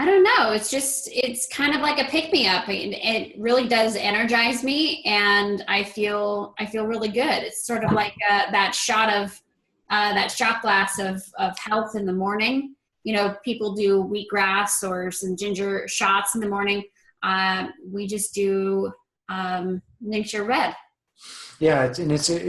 don't know. It's kind of like a pick-me-up. It really does energize me, and I feel really good. It's sort of like that shot glass of health in the morning. You know, people do wheatgrass or some ginger shots in the morning. We just do Ningxia Red. Yeah,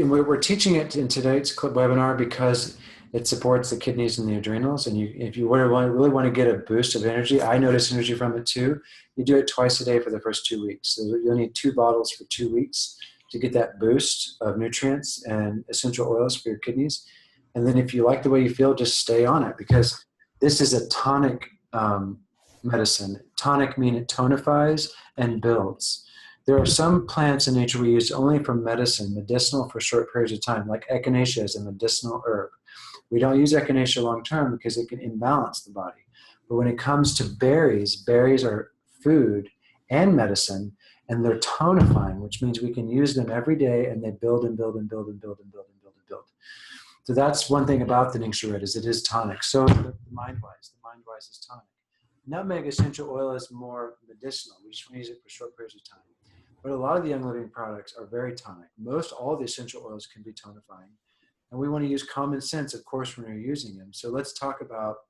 we're teaching it in tonight's webinar because it supports the kidneys and the adrenals. And if you really want to get a boost of energy, I notice energy from it too. You do it twice a day for the first 2 weeks. So you'll need 2 bottles for 2 weeks to get that boost of nutrients and essential oils for your kidneys. And then if you like the way you feel, just stay on it, because this is a tonic medicine. Tonic means it tonifies and builds. There are some plants in nature we use only for medicine, medicinal for short periods of time, like echinacea is a medicinal herb. We don't use echinacea long term because it can imbalance the body. But when it comes to berries are food and medicine, and they're tonifying, which means we can use them every day, and they build and build and build and build and build and build and build. So that's one thing about the Ningxia Red, is it is tonic. So the Mindwise is tonic. Nutmeg essential oil is more medicinal. We just use it for short periods of time. But a lot of the Young Living products are very tonic. Most all the essential oils can be tonifying. And we want to use common sense, of course, when you're using them. So let's talk about,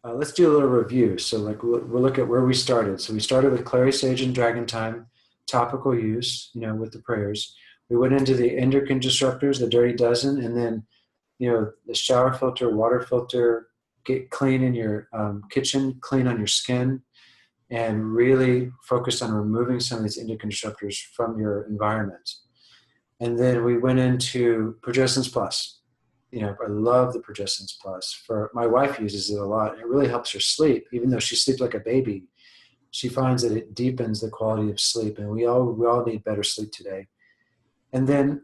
let's do a little review. So like we'll look at where we started. So we started with clary sage and dragon thyme, topical use, with the prayers. We went into the endocrine disruptors, the dirty dozen, and then, the shower filter, water filter, get clean in your kitchen, clean on your skin, and really focus on removing some of these endocrine disruptors from your environment. And then we went into Progestins Plus. I love the Progestins Plus. My wife uses it a lot. It really helps her sleep. Even though she sleeps like a baby, she finds that it deepens the quality of sleep. And we all need better sleep today. And then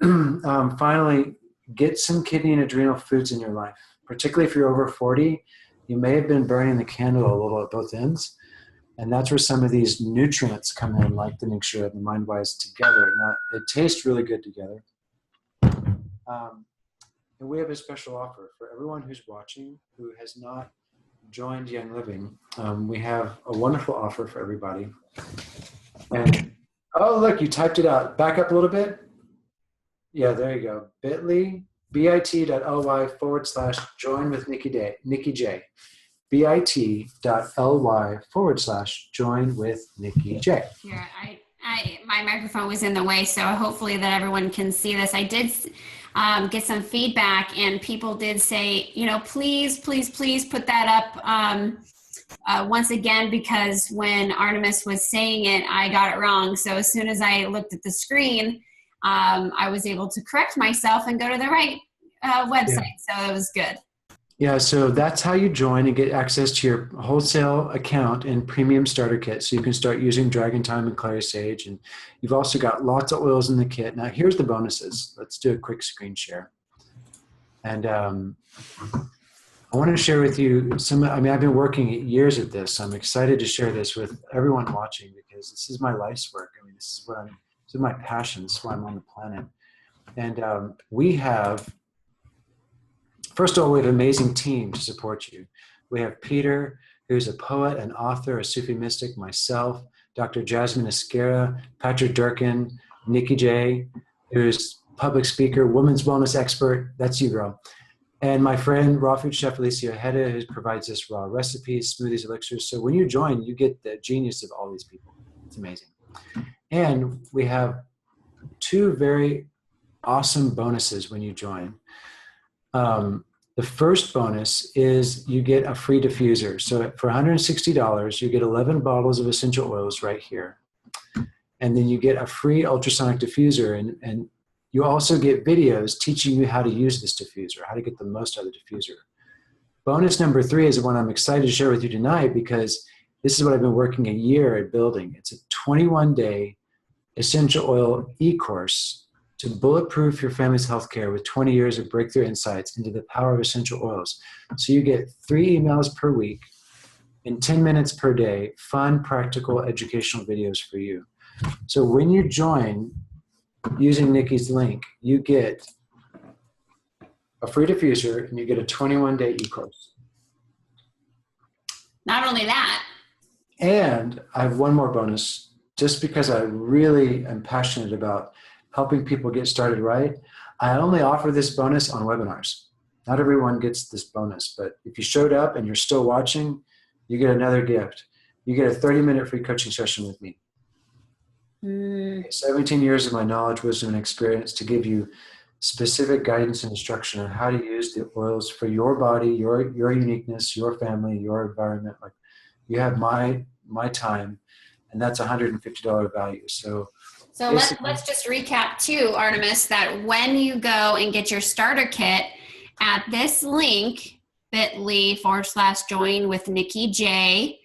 finally, get some kidney and adrenal foods in your life. Particularly if you're over 40, you may have been burning the candle a little at both ends. And that's where some of these nutrients come in, like the Ningxia and the Mindwise together. Now, they taste really good together. And we have a special offer for everyone who's watching who has not joined Young Living. We have a wonderful offer for everybody. And, oh, look, you typed it out. Back up a little bit. Yeah, there you go. bit.ly/join with Nikki J. bit.ly/join with Nikki J. Here, my microphone was in the way, so hopefully that everyone can see this. I did get some feedback, and people did say, please put that up once again, because when Arttemis was saying it, I got it wrong. So as soon as I looked at the screen, I was able to correct myself and go to the right website. Yeah. So it was good. Yeah, so that's how you join and get access to your wholesale account and premium starter kit. So you can start using dragon thyme and clary sage. And you've also got lots of oils in the kit. Now, here's the bonuses. Let's do a quick screen share. And I want to share with you I've been working years at this. So I'm excited to share this with everyone watching, because this is my life's work. This is my passion. This is why I'm on the planet. And first of all, we have an amazing team to support you. We have Peter, who's a poet, an author, a Sufi mystic, myself, Dr. Jasmine Esquera, Patrick Durkin, Nikki J, who's public speaker, women's wellness expert. That's you, girl. And my friend, raw food chef Alicia Ojeda, who provides us raw recipes, smoothies, elixirs. So when you join, you get the genius of all these people. It's amazing. And we have 2 very awesome bonuses when you join. The first bonus is you get a free diffuser. So for $160, you get 11 bottles of essential oils right here. And then you get a free ultrasonic diffuser, and you also get videos teaching you how to use this diffuser, how to get the most out of the diffuser. Bonus number 3 is the one I'm excited to share with you tonight, because this is what I've been working a year at building. It's a 21-day essential oil e-course to bulletproof your family's healthcare with 20 years of breakthrough insights into the power of essential oils. So you get 3 emails per week in 10 minutes per day, fun, practical, educational videos for you. So when you join using Nikki's link, you get a free diffuser and you get a 21-day e-course. Not only that. And I have one more bonus, just because I really am passionate about helping people get started right. I only offer this bonus on webinars. Not everyone gets this bonus, but if you showed up and you're still watching, you get another gift. You get a 30-minute free coaching session with me. 17 years of my knowledge, wisdom, and experience to give you specific guidance and instruction on how to use the oils for your body, your uniqueness, your family, your environment. Like, you have my time, and that's $150 value. So let's just recap too, Arttemis, that when you go and get your starter kit at this link, bit.ly/join with Nikki J,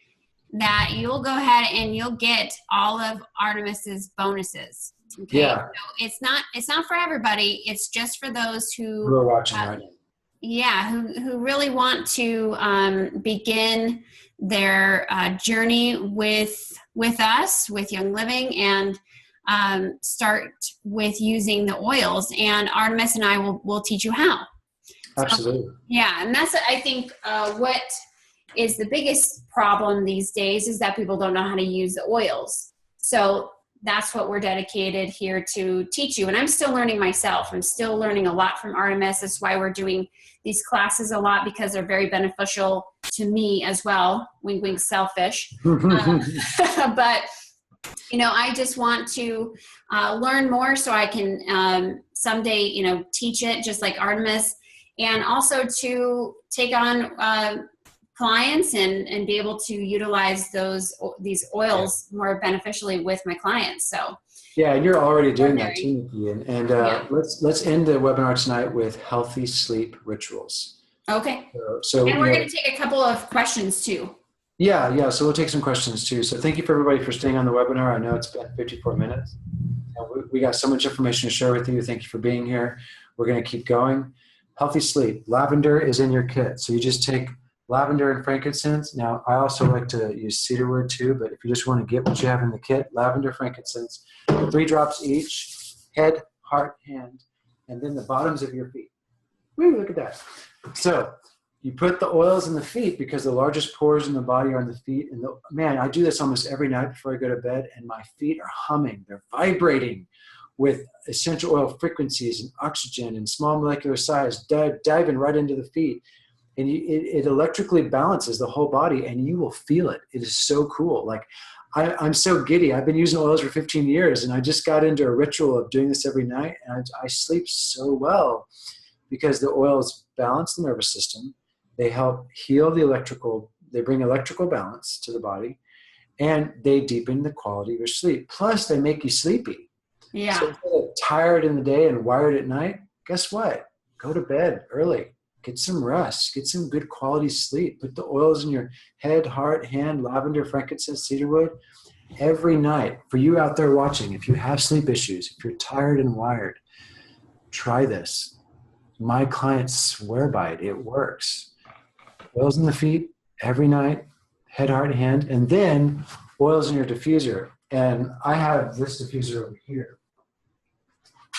that you'll go ahead and you'll get all of Artemis's bonuses. Okay? Yeah. So it's not for everybody. It's just for those who are watching right now. Yeah, who really want to begin their journey with us, with Young Living, and start with using the oils. And Arttemis and I will teach you how. Absolutely. So, yeah, and that's, I think, what is the biggest problem these days is that people don't know how to use the oils. So that's what we're dedicated here to teach you. And I'm still learning myself. I'm still learning a lot from Arttemis. That's why we're doing these classes a lot, because they're very beneficial to me as well. Wink, wink, selfish. But, I just want to learn more so I can someday, teach it just like Arttemis, and also to take on clients and be able to utilize these oils more beneficially with my clients. So yeah, and you're already doing that too, Nikki. And let's end the webinar tonight with healthy sleep rituals. Okay. So and we're going to take a couple of questions too. Yeah. So we'll take some questions too. So thank you for everybody for staying on the webinar. I know it's been 54 minutes. We got so much information to share with you. Thank you for being here. We're going to keep going. Healthy sleep. Lavender is in your kit. So you just take lavender and frankincense. Now, I also like to use cedarwood too, but if you just want to get what you have in the kit, lavender, frankincense, 3 drops each, head, heart, hand, and then the bottoms of your feet. Woo, look at that. So you put the oils in the feet because the largest pores in the body are in the feet. And man, I do this almost every night before I go to bed, and my feet are humming. They're vibrating with essential oil frequencies and oxygen and small molecular size, diving right into the feet. And it electrically balances the whole body, and you will feel it. It is so cool. Like, I'm so giddy. I've been using oils for 15 years, and I just got into a ritual of doing this every night, and I sleep so well because the oils balance the nervous system. They help heal they bring electrical balance to the body, and they deepen the quality of your sleep. Plus, they make you sleepy. Yeah. So if you're tired in the day and wired at night, guess what? Go to bed early. Get some rest. Get some good quality sleep. Put the oils in your head, heart, hand, lavender, frankincense, cedarwood every night. For you out there watching, if you have sleep issues, if you're tired and wired, try this. My clients swear by it. It works. Oils in the feet every night, head, heart, hand, and then oils in your diffuser. And I have this diffuser over here.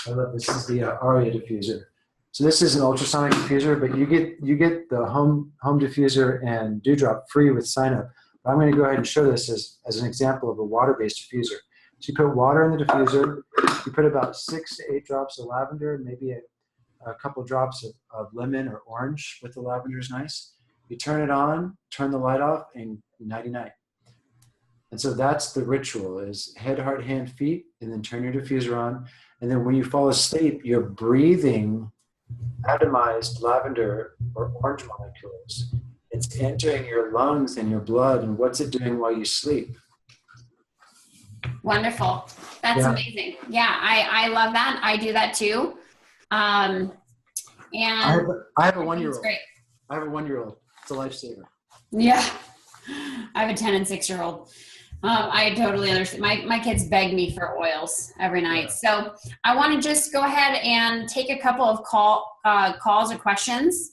I love this. This is the Aria diffuser. So this is an ultrasonic diffuser, but you get the home diffuser and dewdrop free with sign up. But I'm going to go ahead and show this as an example of a water-based diffuser. So you put water in the diffuser, you put about 6 to 8 drops of lavender, maybe a couple drops of lemon or orange with the lavender is nice. You turn it on, turn the light off, and nighty-night. And so that's the ritual, is head, heart, hand, feet, and then turn your diffuser on. And then when you fall asleep, you're breathing atomized lavender or orange molecules. It's entering your lungs and your blood, and what's it doing while you sleep? Wonderful. That's amazing. Yeah, I love that. I do that too. And I have a 1-year-old. great. I have a 1-year-old. It's a lifesaver. Yeah. I have a 10 and 6-year-old. I totally understand. My kids beg me for oils every night. So I want to just go ahead and take a couple of calls or questions.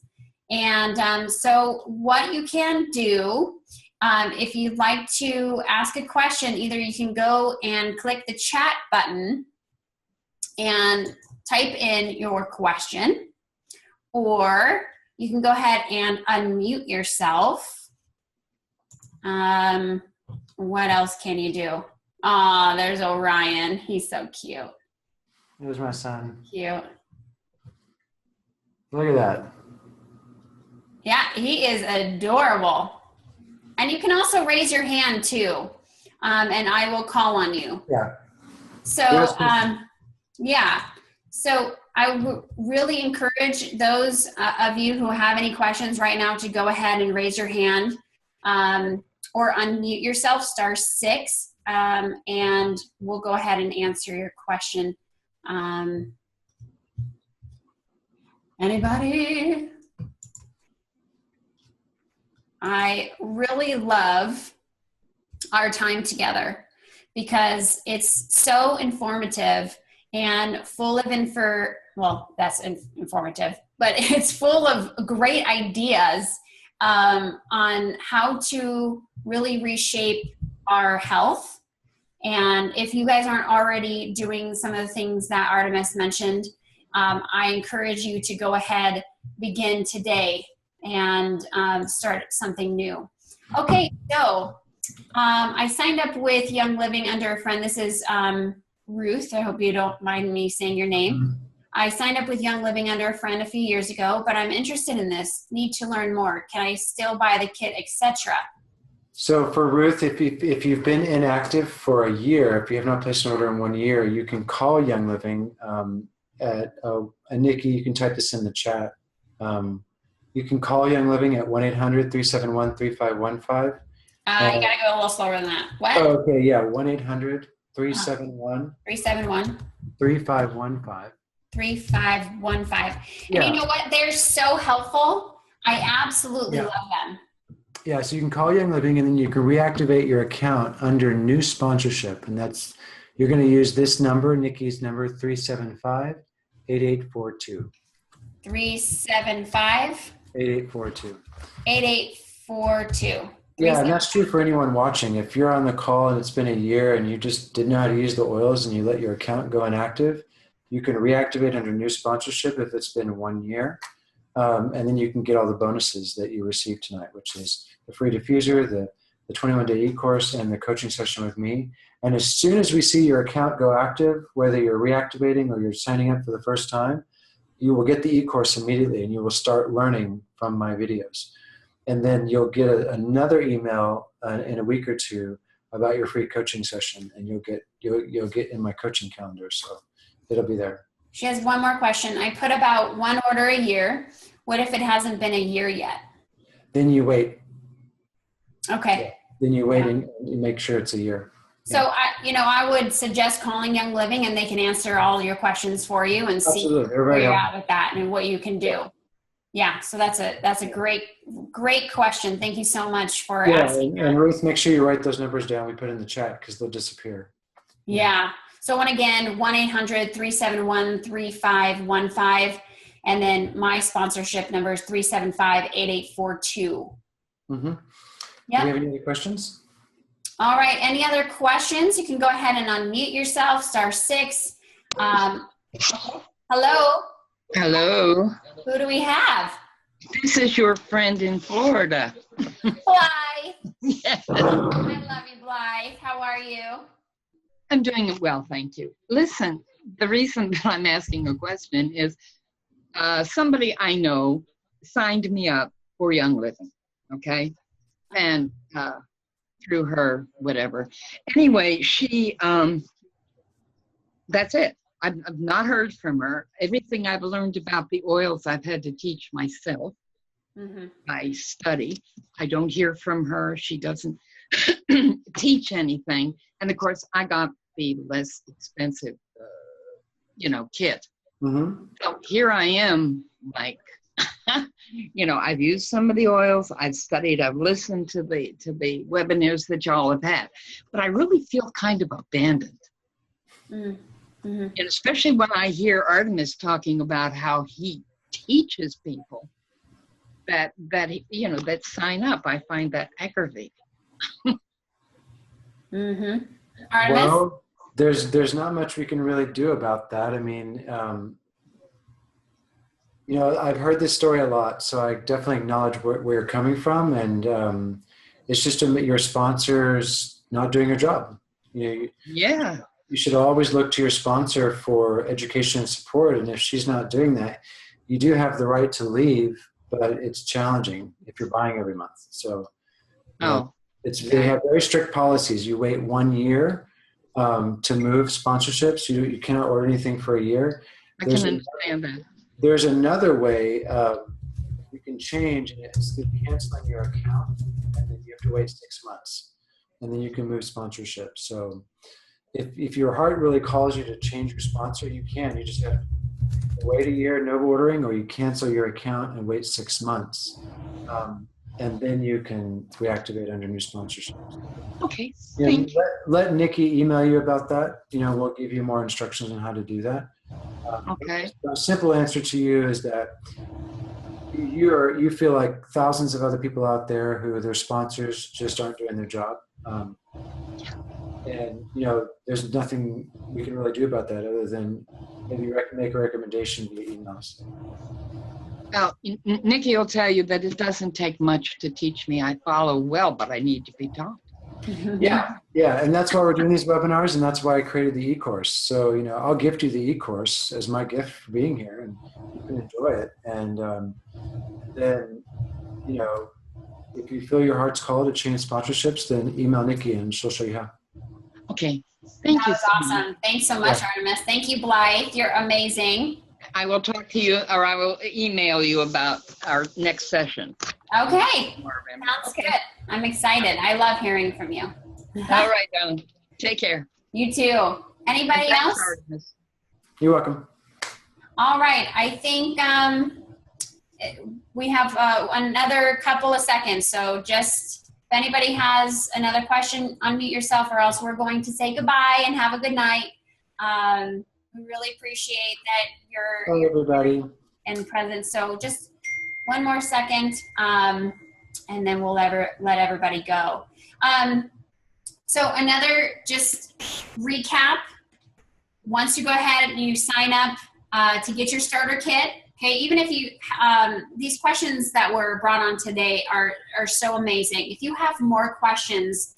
And so what you can do, if you'd like to ask a question, either you can go and click the chat button and type in your question, or you can go ahead and unmute yourself. What else can you do? Oh, there's Orion. He's so cute. There's my son. Cute. Look at that. Yeah, he is adorable. And you can also raise your hand too, and I will call on you. Yeah. So, So I really encourage those of you who have any questions right now to go ahead and raise your hand, or unmute yourself, *6, and we'll go ahead and answer your question. Anybody? I really love our time together because it's so informative and full of informative, but it's full of great ideas on how to really reshape our health. And if you guys aren't already doing some of the things that Arttemis mentioned, I encourage you to go ahead, begin today, and start something new. Okay, so I signed up with Young Living under a friend. This is Ruth. I hope you don't mind me saying your name. I signed up with Young Living under a friend a few years ago, but I'm interested in this. Need to learn more. Can I still buy the kit, etc.? So for Ruth, if you've been inactive for a year, if you have not placed an order in 1 year, you can call Young Living and Nikki, you can type this in the chat. You can call Young Living at 1-800-371-3515. You gotta go a little slower than that. What? Oh, okay, yeah, 1-800-371. 371. 3515. 3515. Yeah. And you know what? They're so helpful. I absolutely love them. Yeah, so you can call Young Living and then you can reactivate your account under new sponsorship. And you're going to use this number, Nikki's number, 375-8842. 375 8842. 8842. Yeah, and that's true for anyone watching. If you're on the call and it's been a year and you just didn't know how to use the oils and you let your account go inactive, you can reactivate under new sponsorship if it's been 1 year. And then you can get all the bonuses that you received tonight, which is the free diffuser, the 21-day e-course, and the coaching session with me. And as soon as we see your account go active, whether you're reactivating or you're signing up for the first time, you will get the e-course immediately and you will start learning from my videos. And then you'll get another email in a week or two about your free coaching session, and you'll get in my coaching calendar. So it'll be there. She has one more question. I put about 1 order a year. What if it hasn't been a year yet? Then you wait. Okay. Yeah. Then you wait and you make sure it's a year. So I would suggest calling Young Living, and they can answer all your questions for you and see where you're at with that and what you can do. Yeah. So that's a great question. Thank you so much for asking. And Ruth, make sure you write those numbers down we put in the chat because they'll disappear. Yeah. So again, 1-800-371-3515. And then my sponsorship number is 375-8842. Mm-hmm. Yeah. Do we have any other questions? All right. Any other questions? You can go ahead and unmute yourself, *6. Hello. Hello. Who do we have? This is your friend in Florida. Blythe. Yes. I love you, Blythe. How are you? I'm doing well, thank you. Listen, the reason that I'm asking a question is somebody I know signed me up for Young Living, okay? And through her, whatever. Anyway, she, that's it. I've not heard from her. Everything I've learned about the oils, I've had to teach myself. Mm-hmm. I study. I don't hear from her. She doesn't teach anything. And of course, I got the less expensive, kit. Mm-hmm. So here I am, like, I've used some of the oils, I've studied, I've listened to the webinars that y'all have had, but I really feel kind of abandoned. Mm-hmm. And especially when I hear Arttemis talking about how he teaches people that sign up, I find that aggravating. Mm-hmm. Well, there's not much we can really do about that. I mean, I've heard this story a lot, so I definitely acknowledge where you're coming from, and it's just your sponsor's not doing your job. Yeah. You should always look to your sponsor for education and support, and if she's not doing that, you do have the right to leave, but it's challenging if you're buying every month. So, they have very strict policies. You wait 1 year to move sponsorships. You cannot order anything for a year. I can understand that. There's another way you can change, and it's canceling your account, and then you have to wait 6 months, and then you can move sponsorship. So if your heart really calls you to change your sponsor, you can. You just have to wait a year, no ordering, or you cancel your account and wait 6 months. And then you can reactivate under new sponsorship. Okay, thank you. Let Nikki email you about that. We'll give you more instructions on how to do that. Okay. A simple answer to you is that you feel like thousands of other people out there who their sponsors just aren't doing their job. And there's nothing we can really do about that other than maybe make a recommendation via emails. Well, Nikki will tell you that it doesn't take much to teach me. I follow well, but I need to be taught. Yeah, and that's why we're doing these webinars, and that's why I created the e-course. So, I'll gift you the e-course as my gift for being here, and you can enjoy it. And then, if you feel your heart's called to change sponsorships, then email Nikki, and she'll show you how. Okay, thank you. That was awesome. Thanks so much, Arttemis. Thank you, Blythe. You're amazing. I will talk to you, or I will email you about our next session. Okay. Sounds good. I'm excited. I love hearing from you. All right, darling. Take care. You too. Anybody else? You're welcome. All right. I think we have another couple of seconds. So just if anybody has another question, unmute yourself, or else we're going to say goodbye and have a good night. We really appreciate that you're everybody in presence. So just one more second, and then we'll let everybody go. So another just recap. Once you go ahead and you sign up to get your starter kit, okay, even if you, these questions that were brought on today are so amazing. If you have more questions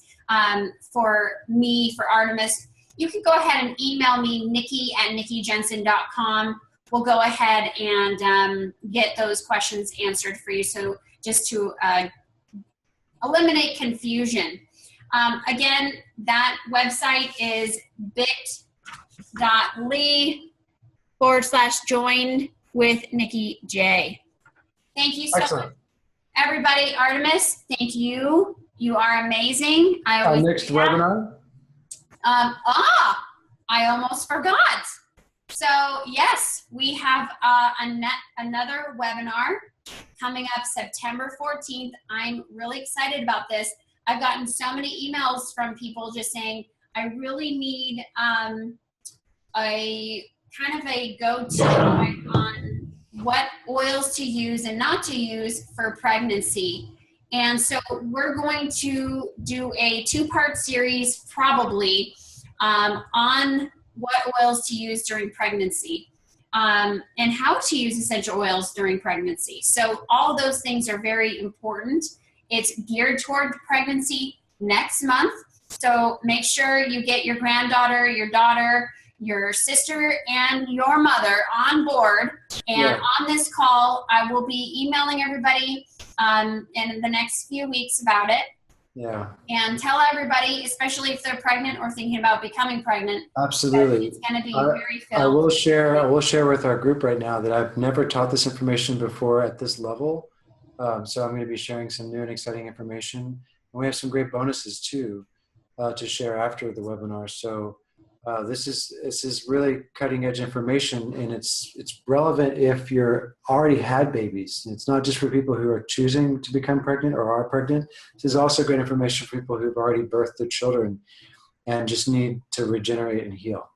for me, for Arttemis, you can go ahead and email me, nikki@nikkijencen.com. We'll go ahead and get those questions answered for you. So just to eliminate confusion. Again, that website is bit.ly/joined with Nikki J. Thank you so much. Everybody, Arttemis, thank you. You are amazing. Our next webinar? I almost forgot. So yes, we have another webinar coming up September 14th. I'm really excited about this. I've gotten so many emails from people just saying, I really need a kind of a go-to guide on what oils to use and not to use for pregnancy. And so we're going to do a 2-part series probably on what oils to use during pregnancy and how to use essential oils during pregnancy. So all those things are very important. It's geared toward pregnancy next month. So make sure you get your granddaughter, your daughter, your sister, and your mother on board. And on this call, I will be emailing everybody in the next few weeks about it. Yeah. And tell everybody, especially if they're pregnant or thinking about becoming pregnant. Absolutely. It's going to be very filled. I will share with our group right now that I've never taught this information before at this level. So I'm going to be sharing some new and exciting information. And we have some great bonuses too to share after the webinar. So This is really cutting edge information, and it's relevant if you're already had babies. It's not just for people who are choosing to become pregnant or are pregnant. This is also great information for people who've already birthed their children and just need to regenerate and heal.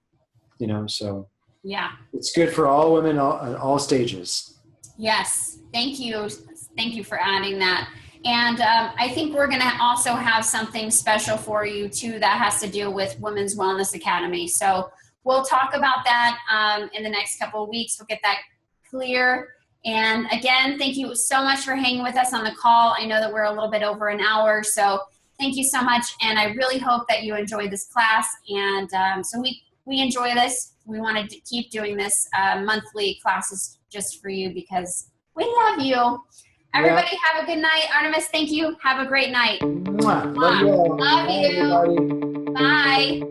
So Yeah. it's good for all women, all stages. Yes. Thank you. Thank you for adding that. And I think we're going to also have something special for you too that has to do with Women's Wellness Academy. So we'll talk about that in the next couple of weeks. We'll get that clear. And again, thank you so much for hanging with us on the call. I know that we're a little bit over an hour, so thank you so much. And I really hope that you enjoyed this class. And so we enjoy this. We want to keep doing this monthly classes just for you because we love you. Everybody have a good night. Arttemis, thank you. Have a great night. Mwah. Love you all. Love you. Bye, everybody. Bye.